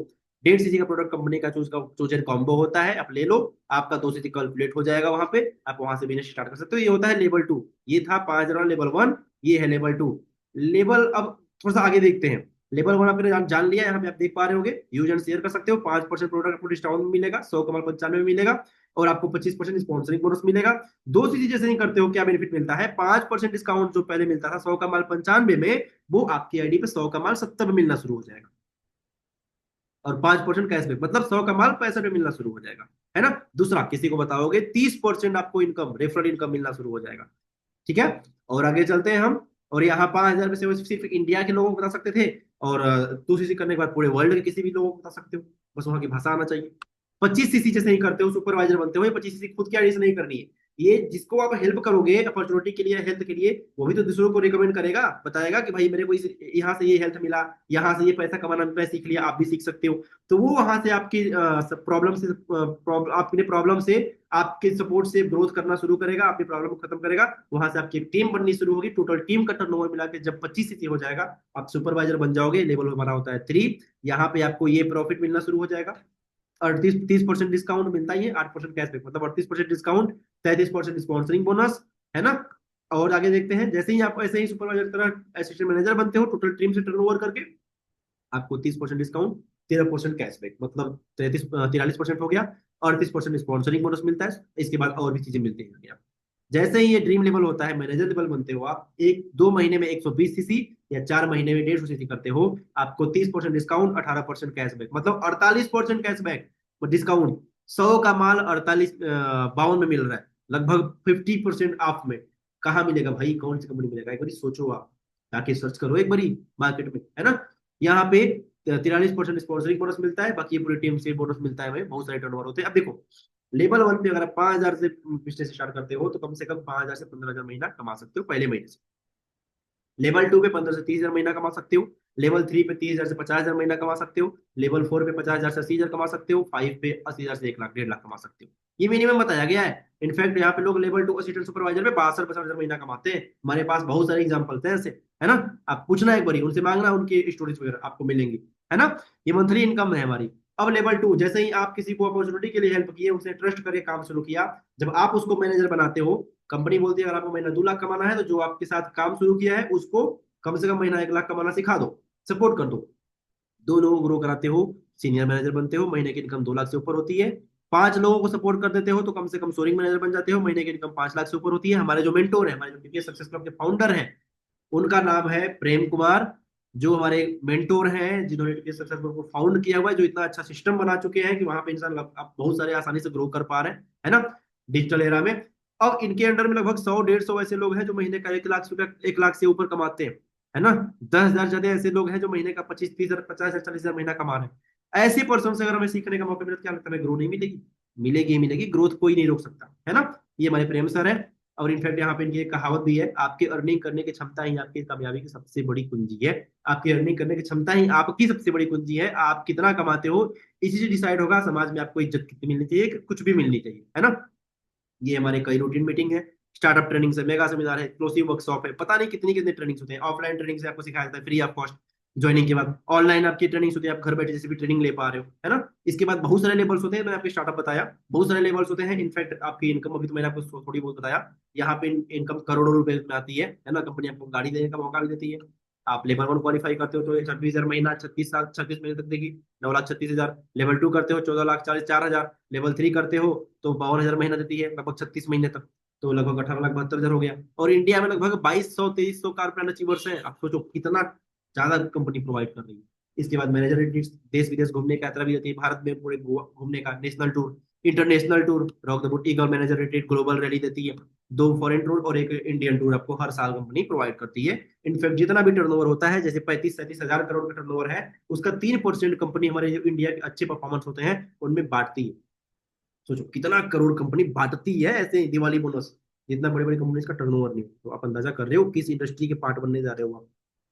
1.5 सीसी का प्रोडक्ट कंपनी का चूज एंड कॉम्बो होता है, आप ले लो, आपका 2 सीसी कैलकुलेट हो जाएगा वहां पे, आप वहां से बिजनेस स्टार्ट कर सकते हो। ये होता है लेवल 2। ये था 5,000 लेवल 1, ये है लेवल 2। लेवल, अब थोड़ा सा आगे देखते हैं। लेवल 1 आपने जान लिया, यहाँ पे आप देख पा रहे होगे, यूज एंड शेयर कर सकते हो, 5% प्रोडक्ट आपको डिस्काउंट में मिलेगा, 100 कमाल 95 में मिलेगा, और आपको 25% स्पॉन्सरिंग बोनस मिलेगा। 2 सीसी जैसे नहीं करते हो क्या बेनिफिट मिलता है? 5% डिस्काउंट जो पहले मिलता था 100 कमाल 95 में, वो आपकी आईडी पे 100 कमाल 70 में मिलना शुरू हो जाएगा, और 5% कैशबैक, मतलब 100 कमाल 65 में मिलना शुरू हो जाएगा, है ना। दूसरा, किसी को बताओगे 30% आपको इनकम, रेफरल इनकम मिलना शुरू हो जाएगा। ठीक है, और आगे चलते हैं हम। और यहाँ 5,000 में से वो सिर्फ इंडिया के लोगों को बता सकते थे, और 2 सीसी करने के बाद पूरे वर्ल्ड के किसी भी लोगों को बता सकते हो, बस वहां की भाषा आना चाहिए। 25 सीसी जैसे ही करते हो, सुपरवाइजर बनते हो, 25 सीसी खुद की आईडी से नहीं करनी है, ये जिसको आप हेल्प करोगे अपॉर्चुनिटी के लिए, हेल्थ के लिए, वो भी तो दूसरों को रिकमेंड करेगा, बताएगा कि भाई मेरे को यहाँ से ये हेल्थ मिला, यहाँ से ये पैसा कमाना मैं सीख लिया, आप भी सीख सकते हो। तो वो वहां से आपकी प्रॉब्लम से आपके प्रॉब्लम से, आपके सपोर्ट से ग्रोथ करना शुरू करेगा, आपकी प्रॉब्लम को खत्म करेगा। वहां से आपकी टीम बननी शुरू होगी। टोटल टीम का टर्नओवर मिला के जब 25 हो जाएगा, आप सुपरवाइजर बन जाओगे। लेवल हमारा होता है 3। यहाँ पे आपको ये प्रॉफिट मिलना शुरू हो जाएगा। 38-30% डिस्काउंट मिलता ही है, 8% कैशबैक, मतलब 38% डिस्काउंट, 33% स्पॉन्सरिंग बोनस, है ना। और आगे देखते हैं, जैसे ही आप ऐसे ही सुपरवाइजर की तरह असिस्टेंट मैनेजर बनते हो, टोटल टीम से टर्नओवर करके आपको 30% डिस्काउंट, 13% कैशबैक, मतलब 43% हो गया। 38% स्पॉन्सरिंग बोनस मिलता है। इसके बाद और भी चीजें मिलती हैं। जैसे ही ये ड्रीम लेवल होता है, मैनेजर लेवल बनते हो आप, 1-2 महीने में 120 सीसी या 4 महीने में 150 सीसी करते हो, आपको 30% डिस्काउंट, 18% कैशबैक, मतलब 48% कैशबैक डिस्काउंट। 100 का माल 48 52 में मिल रहा है, लगभग 50% ऑफ में। कहाँ मिलेगा भाई, कौन सी कंपनी मिलेगा, एक बार सोचो आप, जाके सर्च करो एक बारी मार्केट में, है ना। यहाँ पे 43% स्पॉन्सरिंग बोनस मिलता है, बाकी पूरी टीम से बोनस मिलता है, हमें बहुत सारे टर्नओवर होते हैं। अब देखो, लेवल 1 पे अगर आप 5,000 से बिजनेस स्टार्ट करते हो, तो कम से कम 5,000 से 15,000 महीना कमा सकते हो पहले महीने से। लेवल 2 पे 15 से 30,000 महीना कमा सकते हो। लेवल 3 पे 30,000 से 50,000 महीना कमा सकते हो। लेवल 4 पे 50,000 से 80,000 कमा सकते हो। 5 पे 80,000 से 1 लाख 1.5 लाख कमा सकते हो। ये मिनिमम बताया गया है। इनफैक्ट यहाँ पे लोग लेवल 2 असिस्टेंट सुपरवाइजर में 62-62,000 महीना कमाते हैं। हमारे पास बहुत सारे एग्जाम्पल्स हैं ऐसे, है ना। आप पूछना एक बारी, उनसे मांगना, उनकी स्टोरीज वगैरह आपको मिलेंगी, है ना। ये मंथली इनकम है हमारी। अब लेवल 2, जैसे ही आप किसी को अपॉर्चुनिटी के लिए हेल्प किए, उनसे ट्रस्ट करके काम शुरू किया, जब आप उसको मैनेजर बनाते हो, कंपनी बोलती है अगर आपको महीना 2 लाख कमाना है, तो जो आपके साथ काम शुरू किया है उसको कम से कम महीना 1 लाख कमाना सिखा दो, सपोर्ट कर दो। 2 लोगों को ग्रो कराते हो, सीनियर मैनेजर बनते हो, महीने की इनकम 2 लाख से ऊपर होती है। 5 लोगों को सपोर्ट कर देते हो, तो कम से कम सोरिंग मैनेजर बन जाते हो, महीने की इनकम 5 लाख से ऊपर होती है। हमारे जो मेंटोर है, हमारे जो टीपीएस सक्सेस क्लब के फाउंडर हैं, उनका नाम है प्रेम कुमार। जो हमारे मेंटोर हैं, जिन्होंने टीपीएस सक्सेस क्लब को फाउंड किया हुआ है, जो इतना अच्छा सिस्टम बना चुके हैं कि वहां पे इंसान अब बहुत सारे आसानी से ग्रो कर पा रहे हैं, है ना, डिजिटल एरा में। अब इनके अंडर में लगभग 100-150 ऐसे लोग हैं जो महीने का 1 लाख रुपया, 1 लाख से ऊपर कमाते हैं, है ना। 10,000 ज्यादा ऐसे लोग हैं जो महीने का 25-30,000, 50,000, 40,000 महीना कमा रहे हैं। ऐसी पर्सन से अगर हमें सीखने का मौका मिले तो क्या लगता है, हमें ग्रो नहीं मिलेगी? मिलेगी ही मिलेगी, ग्रोथ कोई नहीं रोक सकता, है ना। ये हमारे प्रेम सर है। और इनफैक्ट यहाँ पे इनकी एक कहावत भी है, आपकी अर्निंग करने की क्षमता ही आपकी कामयाबी की सबसे बड़ी कुंजी है। आपकी अर्निंग करने की क्षमता ही आपकी सबसे बड़ी कुंजी है। आप कितना कमाते हो, इसी से डिसाइड होगा समाज में आपको इज्जत कितनी मिलनी चाहिए, कि कुछ भी मिलनी चाहिए, है ना। ये हमारे कई रूटीन मीटिंग है, स्टार्टअप ट्रेनिंग से, मेगा सेमिनार है, एक्सक्लूसिव वर्कशॉप है, पता नहीं कितनी कितनी ट्रेनिंग्स होते हैं। ऑफलाइन ट्रेनिंग से आपको सिखाया जाता है फ्री ऑफ कॉस्ट ज्वाइनिंग के बाद। ऑनलाइन आपकी ट्रेनिंग्स होती है, आप घर बैठे जैसे भी ट्रेनिंग ले पा रहे हो, है ना। इसके बाद बहुत सारे लेवल्स होते हैं, मैंने आपको स्टार्टअप बताया, बहुत सारे लेवल्स होते हैं। इनफैक्ट आपकी इनकम अभी तो मैंने आपको थोड़ी बहुत बताया। यहाँ पे इनकम करोड़ों रुपए में आती है ना। कंपनी आपको गाड़ी देने का मौका भी देती है। आप लेवल 1 क्वालिफाई करते हो तो 26,000 महीना, 36 साल, 36 महीने तक देगी, 9,36,000। लेवल 2 करते हो 14,40,04,000। लेवल 3 करते हो तो 52,000 महीना देती है, लगभग 36 महीने तक, तो लगभग 18,72,000 हो गया। और इंडिया में लगभग 2,200-2,300 कारपोरेट अचीवर्स हैं। आप सोचो कितना ज्यादा कंपनी प्रोवाइड कर रही है। इसके बाद मैनेजर रेटिंग्स, देश विदेश घूमने का यात्रा भी रहती है, भारत में पूरे गोवा घूमने का national tour, international tour, rock the boot eagle manager rated global rally देती है। 2 फॉरेन टूर और एक इंडियन टूर आपको हर साल कंपनी प्रोवाइड करती है। इनफैक्ट जितना भी टर्नओवर होता है, जैसे 35-37 हजार करोड़ का टर्नओवर है, उसका 3% कंपनी हमारे जो इंडिया के अच्छे परफॉर्मेंस होते हैं उनमें बांटती है। सोचो कितना करोड़ कंपनी बांटती है ऐसे दिवाली बोनस, जितना बड़ी बड़ी कंपनी का टर्नओवर नहीं। तो आप अंदाजा कर रहे हो किस इंडस्ट्री के पार्ट बनने जा रहे हो आप।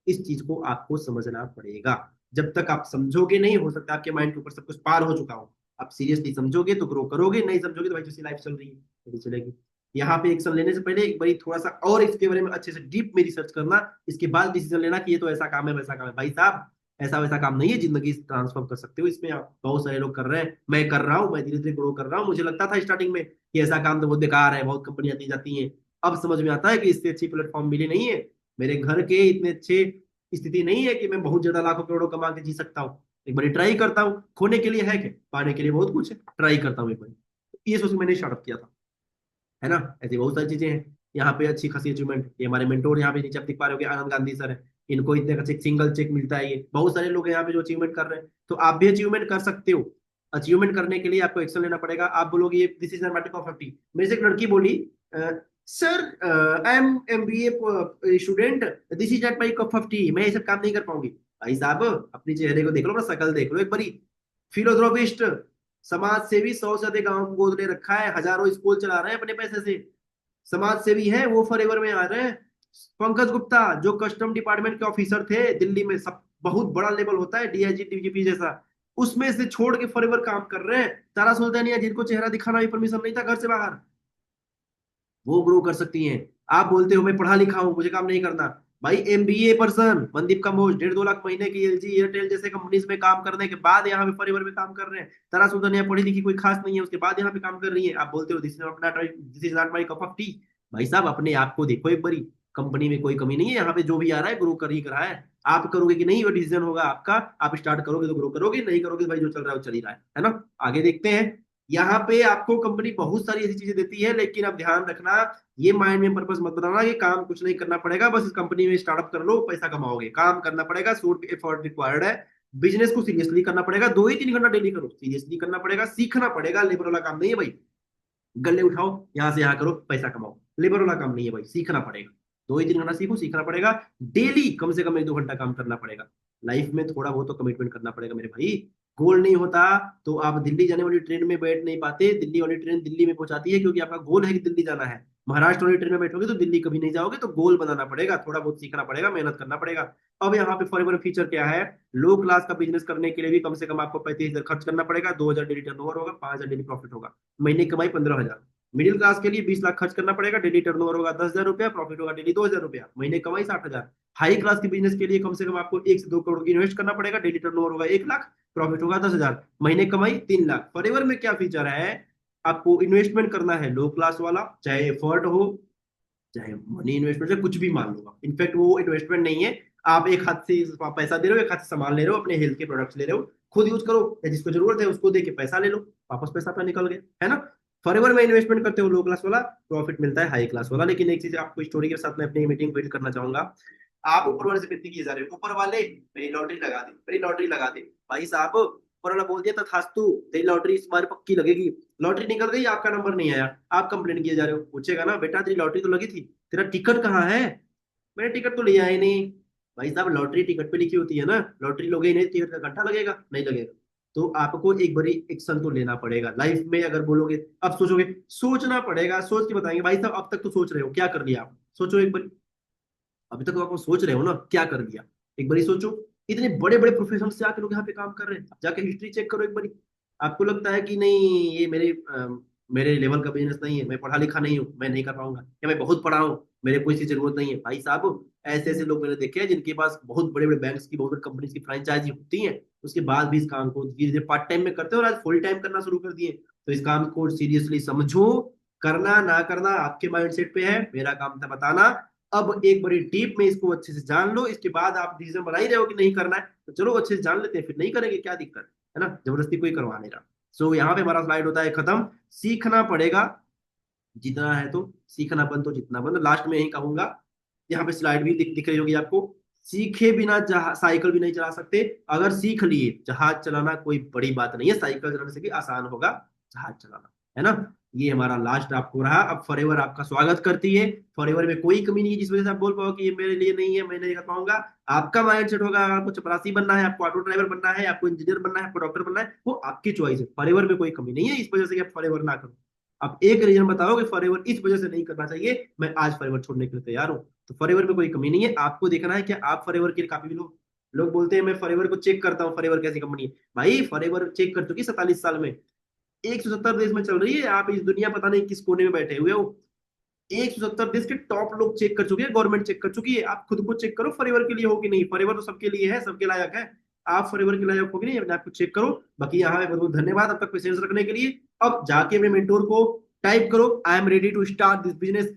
इस चीज को आपको समझना पड़ेगा। जब तक आप समझोगे नहीं, हो सकता है आपके माइंड के ऊपर सब कुछ पार हो चुका हो। आप सीरियसली समझोगे तो ग्रो करोगे, नहीं समझोगे तो भाई जैसी लाइफ चल रही है नहीं चलेगी। यहाँ पे एक्शन लेने से पहले एक बार थोड़ा सा और इसके बारे में अच्छे से डीप में रिसर्च करना, इसके बाद डिसीजन लेना कि ये तो ऐसा काम है वैसा काम है। भाई साहब, ऐसा वैसा काम नहीं है, जिंदगी ट्रांसफॉर्म कर सकते हो इसमें आप। बहुत सारे लोग कर रहे हैं, मैं कर रहा हूँ, मैं धीरे धीरे ग्रो कर रहा हूँ। मुझे लगता था स्टार्टिंग में कि ऐसा काम तो बहुत बेकार है, बहुत कंपनी आती जाती हैं। अब समझ में आता है कि इससे अच्छी प्लेटफॉर्म मिली नहीं है। मेरे घर के इतने अच्छे स्थिति नहीं है कि मैं बहुत ज्यादा लाखों करोड़ों कमा के जी सकता हूँ। एक बार ट्राई करता हूँ, खोने के लिए है क्या, पाने के लिए बहुत कुछ है, ट्राई करता हूँ एक बार। ये सोच के मैंने स्टार्टअप किया था, है ना। ऐसी बहुत सारी चीजें हैं। यहाँ पे अच्छी खासी अचीवमेंट, ये हमारे मेंटोर यहाँ पे नीचे आप दिख पा रहे हो, आनंद गांधी सर है। इनको इतने का चेक, सिंगल चेक मिलता है। ये बहुत सारे लोग हैं यहाँ पे जो अचीवमेंट कर रहे हैं, तो आप भी अचीवमेंट कर सकते हो। अचीवमेंट करने के लिए आपको एक्शन लेना पड़ेगा। आप बोलोगे ये दिस इज मैटर ऑफ 50। मेरे से एक लड़की बोली, sir I am MBA student, this is not my cup of T, मैं ये सब काम नहीं कर पाऊंगी। भाई साहब, अपनी चेहरे को देख लो, अपना शकल देख लो एक बारी। फिलोथ्रोपिस्ट, समाज सेवी, 100 से अधिक गांव को गोद ले रखा है, हजारों स्कूल चला रहे हैं अपने पैसे से। समाज सेवी हैं वो फॉरएवर में आ रहे हैं। पंकज गुप्ता जो कस्टम डिपार्टमेंट के ऑफिसर थे दिल्ली में, सब बहुत बड़ा लेवल होता है डीआईजी डीजीपी जैसा, उसमें से छोड़ के फॉरएवर काम कर रहे हैं। तारा सुल्तानिया जिनको चेहरा दिखाना भी परमिशन नहीं था घर से बाहर, वो ग्रो कर सकती हैं। आप बोलते हो मैं पढ़ा लिखा हूं मुझे काम नहीं करना, भाई एमबीए पर्सन मनदीप कंबोज 1.5-2 लाख महीने की एलजी एयरटेल जैसे कंपनीज में काम करने के बाद यहाँ पे फॉरएवर में काम कर रहे हैं। तारा सुल्तानिया पढ़ी लिखी कोई खास नहीं है, उसके बाद यहाँ पे काम कर रही है। आप बोलते हो this is not my cup of T. भाई साहब अपने आप को देखो एक बारी, कंपनी में कोई कमी नहीं है, यहाँ पे जो भी आ रहा है ग्रो कर ही रहा है। आप करोगे कि नहीं वो डिसीजन होगा आपका। आप स्टार्ट करोगे तो ग्रो करोगे, नहीं करोगे तो भाई जो चल रहा है वो चल ही रहा है ना। आगे देखते हैं। यहाँ पे आपको कंपनी बहुत सारी ऐसी चीजें देती है, लेकिन अब ध्यान रखना, ये माइंड में पर्पस मत बनाना कि काम कुछ नहीं करना पड़ेगा, बस इस कंपनी में स्टार्टअप कर लो पैसा कमाओगे। काम करना पड़ेगा, सूट एफर्ट रिक्वायर्ड है। बिजनेस को सीरियसली करना पड़ेगा, 2 ही 3 घंटा डेली करो, सीरियसली करना पड़ेगा, सीखना पड़ेगा। लेबर वाला काम नहीं है भाई, गल्ले उठाओ यहाँ से यहाँ करो पैसा कमाओ, लेबर वाला काम नहीं है भाई, सीखना पड़ेगा। 2 ही 3 घंटा सीखो, सीखना पड़ेगा। डेली कम से कम 1-2 घंटा काम करना पड़ेगा। लाइफ में थोड़ा बहुत तो कमिटमेंट करना पड़ेगा मेरे भाई। गोल नहीं होता तो आप दिल्ली जाने वाली ट्रेन में बैठ नहीं पाते। दिल्ली वाली ट्रेन दिल्ली में पहुंचाती है क्योंकि आपका गोल है कि दिल्ली जाना है। महाराष्ट्र वाली ट्रेन में बैठोगे तो दिल्ली कभी नहीं जाओगे। तो गोल बनाना पड़ेगा, थोड़ा बहुत सीखना पड़ेगा, मेहनत करना पड़ेगा। अब यहाँ पे फॉरएवर फीचर क्या है, लो क्लास का बिजनेस करने के लिए भी कम से कम आपको 35,000 खर्च करना पड़ेगा। 2,000 डेली टर्नओवर होगा, 5,000 डेली प्रॉफिट होगा, महीने की कमाई 15,000। मिडिल क्लास के लिए 20 लाख खर्च करना पड़ेगा, डेली टर्नओवर होगा 10,000 रुपया, प्रॉफिट होगा डेली 2,000 रुपया, महीने कमाई 60,000। हाई क्लास के बिजनेस के लिए कम से कम आपको 1 से 2 करोड़ की इन्वेस्ट करना पड़ेगा, डेली टर्नओवर होगा 1 लाख, प्रॉफिट होगा 10,000, महीने कमाई 3 लाख। फॉरएवर में क्या फीचर है, आपको इन्वेस्टमेंट करना है लो क्लास वाला, चाहे एफर्ट हो चाहे मनी इन्वेस्टमेंट से कुछ भी मान लो। इनफैक्ट वो इन्वेस्टमेंट नहीं है, आप एक हाथ से पैसा दे रहे हो, एक हाथ से सामान ले रहे हो, अपने हेल्थ के प्रोडक्ट्स ले रहे हो, खुद यूज करो या जिसको जरूरत है उसको दे के पैसा ले लो, वापस पैसा अपना निकल गया, है ना। फॉरएवर में इन्वेस्टमेंट करते हो लो क्लास वाला, प्रॉफिट मिलता है हाई क्लास वाला। लेकिन एक चीज आपको स्टोरी के साथ में अपनी मीटिंग बिल्ड करना चाहूंगा। आप ऊपर वाले से विनती किए जा रहे हो, ऊपर वाले मेरी लॉटरी लगा दे, मेरी लॉटरी लगा दे। भाई साहब ऊपर वाला बोल दिया तथास्तु, तेरी लॉटरी इस बार पक्की लगेगी। लॉटरी निकल गई, आपका नंबर नहीं आया, आप कंप्लेन किए जा रहे हो। पूछेगा ना बेटा तेरी लॉटरी तो लगी थी, तेरा टिकट कहाँ है। मैंने टिकट तो लिया ही नहीं। भाई साहब लॉटरी टिकट पे लिखी होती है ना, लॉटरी लोगे ही नहीं, टिकट का घंटा लगेगा नहीं लगेगा। तो आपको एक बारी एक्शन तो लेना पड़ेगा लाइफ में। अगर बोलोगे अब सोचोगे, सोचना पड़ेगा, सोच के बताएंगे। भाई साहब अब तक तो सोच रहे हो, क्या कर लिया आप, सोचो एक बार। अभी तक तो आप सोच रहे हो ना क्या कर लिया, एक बारी सोचो। इतने बड़े बड़े प्रोफेशन से आके लोग यहाँ पे काम कर रहे हैं, जाके हिस्ट्री चेक करो एक बारी। आपको लगता है कि नहीं ये मेरे लेवल का बिजनेस नहीं है, मैं पढ़ा लिखा नहीं हूँ, मैं नहीं कर पाऊंगा, या मैं बहुत पढ़ा हूँ मेरे कोई सी जरूरत नहीं है। भाई साहब ऐसे ऐसे लोग मैंने देखे हैं जिनके पास बहुत बड़े बड़े बैंक्स की, बहुत बड़ी कंपनी की फ्रेंचाइजी होती है, उसके बाद भी इस काम को धीरे धीरे पार्ट टाइम में करते हैं और आज फुल टाइम करना शुरू कर दिए। तो इस काम को सीरियसली समझो, करना ना करना आपके माइंडसेट पे है, मेरा काम था बताना। अब एक बड़ी डीप में इसको अच्छे से जान लो, इसके बाद आप डिसीजन बना ही रहे हो कि नहीं करना है, तो चलो अच्छे से जान लेते हैं, फिर नहीं करेंगे क्या दिक्कत है ना, जबरदस्ती कोई करवा नहीं रहा। सो यहाँ पे हमारा स्लाइड होता है खत्म। सीखना पड़ेगा, जितना है तो सीखना बंद तो जितना बंद। लास्ट में यही कहूंगा, यहाँ पे स्लाइड भी दिख रही होगी आपको। सीखे बिना साइकिल भी नहीं चला सकते, अगर सीख लिए जहाज चलाना कोई बड़ी बात नहीं है, साइकिल चलाने से भी आसान होगा जहाज चलाना, है ना। ये हमारा लास्ट आपको रहा। अब फॉरएवर आपका स्वागत करती है, फॉरएवर में कोई कमी नहीं है जिस वजह से आप बोल पाओ कि ये मेरे लिए नहीं है, मैं नहीं कर पाऊंगा। आपका माइंडसेट होगा, आपको चपरासी बनना है, आपको ऑटो ड्राइवर बनना है, आपको इंजीनियर बनना है, आपको डॉक्टर बनना है, वो आपकी चॉइस है। फॉरएवर में कोई कमी नहीं है इस वजह से कि आप फॉरएवर ना करो। आप एक रीजन बताओ कि फॉरएवर इस वजह से नहीं करना चाहिए, मैं आज फॉरएवर छोड़ने के लिए तैयार हूँ। तो फॉरएवर में कोई कमी नहीं है, आपको देखना है कि आप फॉरएवर के लिए काफी लोग लोग बोलते हैं मैं फॉरएवर को चेक करता हूँ, फॉरएवर कैसी कंपनी है। भाई फॉरएवर चेक कर चुकी 47 साल में, 170 देश में चल रही है। आप इस दुनिया पता नहीं किस कोने में बैठे हुए हो, 170 देश के टॉप लोग चेक कर चुके हैं, गवर्नमेंट चेक कर चुकी है। आप खुद को चेक करो फॉरएवर के लिए हो कि नहीं। फॉरएवर तो सबके लिए है, सबके लायक है। आप फॉरएवर के लायक हो कि नहीं, अपने आप को चेक करो। बाकी यहाँ पे बहुत बहुत धन्यवाद अब तक पेशेंस रखने के लिए। अब जाके अपने मेंटोर को टाइप करो I am ready to start this business,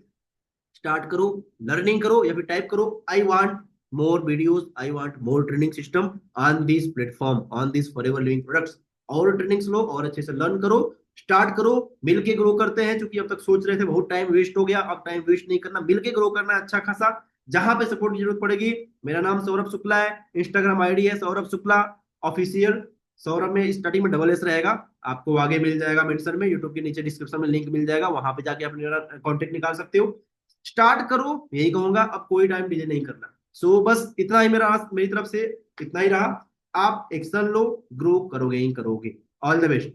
start करो, लर्निंग करो, या फिर टाइप करो I want more videos, I want more training system on this platform, on this Forever Living Products. और ट्रेनिंग्स लो और अच्छे से लर्न करो, स्टार्ट करो, मिलके ग्रो करते हैं। क्योंकि अब तक सोच रहे थे बहुत टाइम वेस्ट हो गया, अब टाइम वेस्ट नहीं करना, मिलके ग्रो करना है अच्छा खासा। जहां पे सपोर्ट की जरूरत पड़ेगी, मेरा नाम सौरभ शुक्ला है, इंस्टाग्राम आईडी है सौरभ शुक्ला ऑफिशियल। सौरभ में स्टार्टिंग में डबल एस रहेगा, आपको आगे मिल जाएगा मेंशन में, यूट्यूब के नीचे डिस्क्रिप्शन में लिंक मिल जाएगा, वहां पे जाके अपने कॉन्टेक्ट निकाल सकते हो। स्टार्ट करो, यही कहूंगा, अब कोई टाइम डिले नहीं करना। बस इतना ही मेरी तरफ से इतना ही रहा। आप एक्शन लो, ग्रो करोगे ही करोगे। All the best.